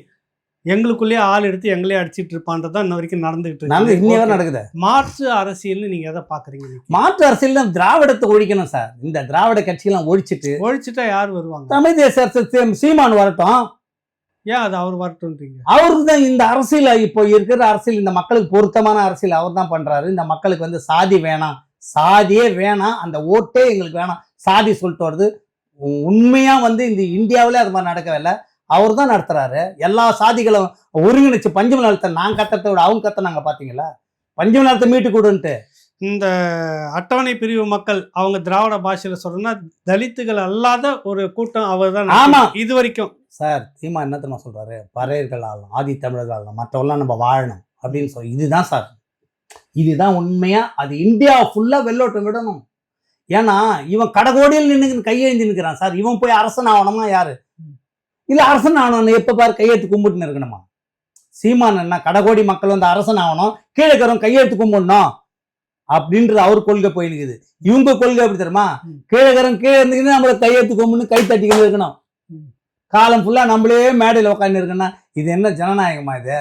எங்களுக்குள்ளேயே ஆள் எடுத்து எங்களே அடிச்சிட்டு இருப்பான்றது தான் இன்ன வரைக்கும் நடந்துகிட்டு இருக்கு. இன்னும் நடக்குது. மாற்று அரசியல்னு நீங்க எதை பாக்குறீங்க? மாற்று அரசியல் திராவிடத்தை ஒழிக்கணும் சார். இந்த திராவிட கட்சியெல்லாம் ஒழிச்சுட்டா யார் வருவாங்க? தமிழ் தேச சீமான் வரட்டும். ஏன் அது அவர் வரட்டும்ன்றீங்க? அவருக்கு தான் இந்த அரசியல், இப்போ இருக்கிற அரசியல் இந்த மக்களுக்கு பொருத்தமான அரசியல் அவர் தான் பண்றாரு. இந்த மக்களுக்கு வந்து சாதி வேணாம், சாதியே வேணாம், அந்த ஓட்டே எங்களுக்கு வேணாம், சாதி சொல்லிட்டு வருது. உண்மையா வந்து இந்த இந்தியாவிலே அது மாதிரி நடக்கவே இல்லை. அவர் தான் நடத்துறாரு. எல்லா சாதிகளும் ஒருங்கிணைச்சு பஞ்சம நிலத்தை நான் கத்தத்தை விட அவங்க கத்தினாங்க பாத்தீங்களா? பஞ்சம நிலத்தை மீட்டு கொடுன்ட்டு. இந்த அட்டவணை பிரிவு மக்கள் அவங்க திராவிட பாஷையில சொல்றேன்னா தலித்துகள் அல்லாத ஒரு கூட்டம் அவர் தான். ஆமா, இது வரைக்கும் சார் தீமா என்ன தெரியுமா சொல்றாரு? பறையர்கள் ஆகலாம், ஆதி தமிழர்கள் ஆகலாம், மற்றவெல்லாம் நம்ம வாழணும் அப்படின்னு சொல்லி. இதுதான் சார், இதுதான் உண்மையா. அது இந்தியா ஃபுல்லா வெள்ளோட்டம் விடணும். ஏன்னா இவன் கடகோடியில் நின்று கையெழுந்து நிற்கிறான் சார். இவன் போய் அரசன் ஆகணுமா? யாரு இல்ல அரசன் ஆகணும் எப்ப பாரு கையெழுத்து கும்பிட்டு இருக்கணுமா? சீமான் என்ன கடகோடி மக்கள் வந்து அரசன் ஆகணும், கீழே இருக்கிறவங்க கையெழுத்து கும்பிடணும் அப்படின்றது அவர் கொள்கை போயிருக்குது. இவங்க கொள்கை எப்படி தெரியுமா? கீழே இருக்கிறவங்க கீழே இருந்துக்கிட்டு நம்மள கையெழுத்து கும்பிட்டு கை தட்டிக்கிட்டு இருக்கணும். காலம் ஃபுல்லா நம்மளே மேடையில் உட்காந்து இருக்கணும். இது என்ன ஜனநாயகமா? இது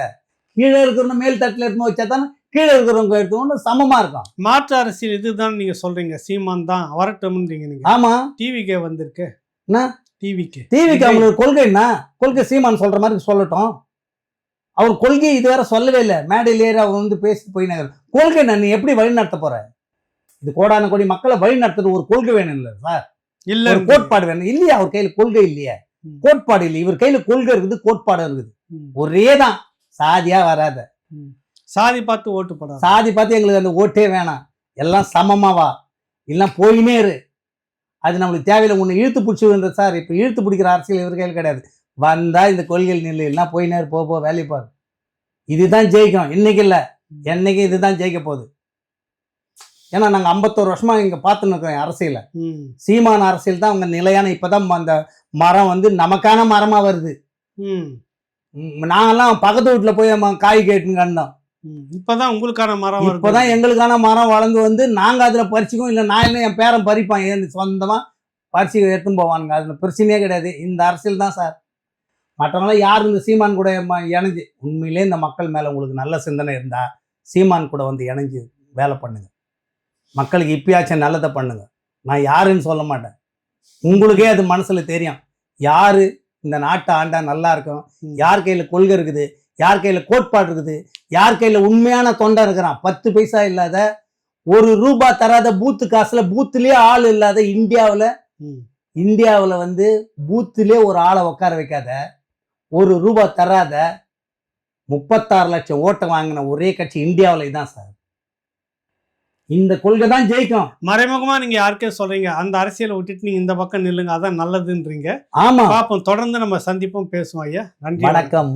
கீழே இருக்கிறவங்க மேல் தட்டில் எடுத்து வச்சா தானே கீழே இருக்கிறவங்க எடுத்து சமமா இருக்கும். மாற்று அரசியல் இதுதான் நீங்க சொல்றீங்க. சீமான் தான் வரட்டும்ன்றீங்க நீங்க. ஆமா, டிவிக்கே வந்திருக்கு. டிவிக்கு அவங்களுக்கு கொள்கை என்ன? கொள்கை சீமான் சொல்ற மாதிரி சொல்லட்டும். அவர் கொள்கையை இதுவரை சொல்லவே இல்லை. மேடையில் ஏறி அவர் வந்து பேசி போயினாங்க. கொள்கை நான் நீ எப்படி வழி நடத்த போற? இது கோடான கோடி மக்களை வழி நடத்துறது ஒரு கொள்கை வேணும் இல்ல சார்? இல்ல, ஒரு கோட்பாடு வேணும் இல்லையா? அவர் கையில கொள்கை இல்லையா? கோட்பாடு இல்லை. இவர் கையில கொள்கை இருக்குது, கோட்பாடு இருக்குது. ஒரே தான், சாதியா வராத. சாதி பார்த்து ஓட்டு போட, சாதி பார்த்து எங்களுக்கு அந்த ஓட்டே வேணாம், எல்லாம் சமமாவா இல்ல போயினே இரு. அது நம்மளுக்கு தேவையில்லை. ஒன்று இழுத்து பிடிச்சி சார். இப்போ இழுத்து பிடிக்கிற அரசியல் இவர் கையில் கிடையாது. வந்தா இந்த கொள்கையில் நிலை இல்லைன்னா போயினார், போ வேலையை பாரு. இதுதான் ஜெயிக்கும். இன்னைக்கு இல்லை, என்னைக்கு இதுதான் ஜெயிக்க போகுது. ஏன்னா நாங்கள் 51 வருஷமா இங்க பார்த்துன்னு இருக்கோம் அரசியல. சீமான அரசியல் தான் அவங்க நிலையான. இப்பதான் அந்த மரம் வந்து நமக்கான மரமா வருது. நாங்கெல்லாம் பக்கத்து வீட்டுல போய் காய் கேட்டுன்னு கண்டோம். இப்பதான் உங்களுக்கான மரம், இப்பதான் எங்களுக்கான மரம் வளர்ந்து வந்து நாங்க அதுல பறிச்சுக்கோம். இல்லை நான் என்ன என் பேரன் பறிப்பான், ஏன் சொந்தமா பறிச்சு எடுத்துன்னு போவானுங்க. அதுல பிரச்சனையே கிடையாது. இந்த அரசியல் தான் சார். மற்றவங்களாம் யார் இந்த சீமான் கூட இணைஞ்சு, உண்மையிலே இந்த மக்கள் மேல உங்களுக்கு நல்ல சிந்தனை இருந்தா சீமான் கூட வந்து இணைஞ்சு வேலை பண்ணுங்க. மக்களுக்கு இப்பயாச்சும் நல்லதை பண்ணுங்க. நான் யாருன்னு சொல்ல மாட்டேன், உங்களுக்கே அது மனசுல தெரியும் யாரு இந்த நாட்டை ஆண்டா நல்லா இருக்கும், யார் கையில கொள்கை இருக்குது, யார் கையில கோட்பாடு இருக்குது, யார் கையில உண்மையான தொண்டை இருக்கிறான். 10 பைசா இல்லாத, 1 ரூபாய் தராத, பூத்து காசுல பூத்துலயே ஆள் இல்லாத இந்தியாவுல வந்து பூத்துலயே ஒரு ஆளை உட்கார வைக்காத, 1 ரூபாய் தராத 36 லட்சம் ஓட்டை வாங்கின ஒரே கட்சி இந்தியாவில் இதுதான் சார். இந்த கொள்கை தான் ஜெயிக்கும். மறைமுகமா நீங்க யாருக்கே சொல்றீங்க அந்த அரசியலை விட்டுட்டு நீங்க இந்த பக்கம் நில்லுங்க, அதான் நல்லதுன்றீங்க. ஆமா, பாப்போம். தொடர்ந்து நம்ம சந்திப்போம், பேசுவோம் ஐயா. நன்றி. வணக்கம்.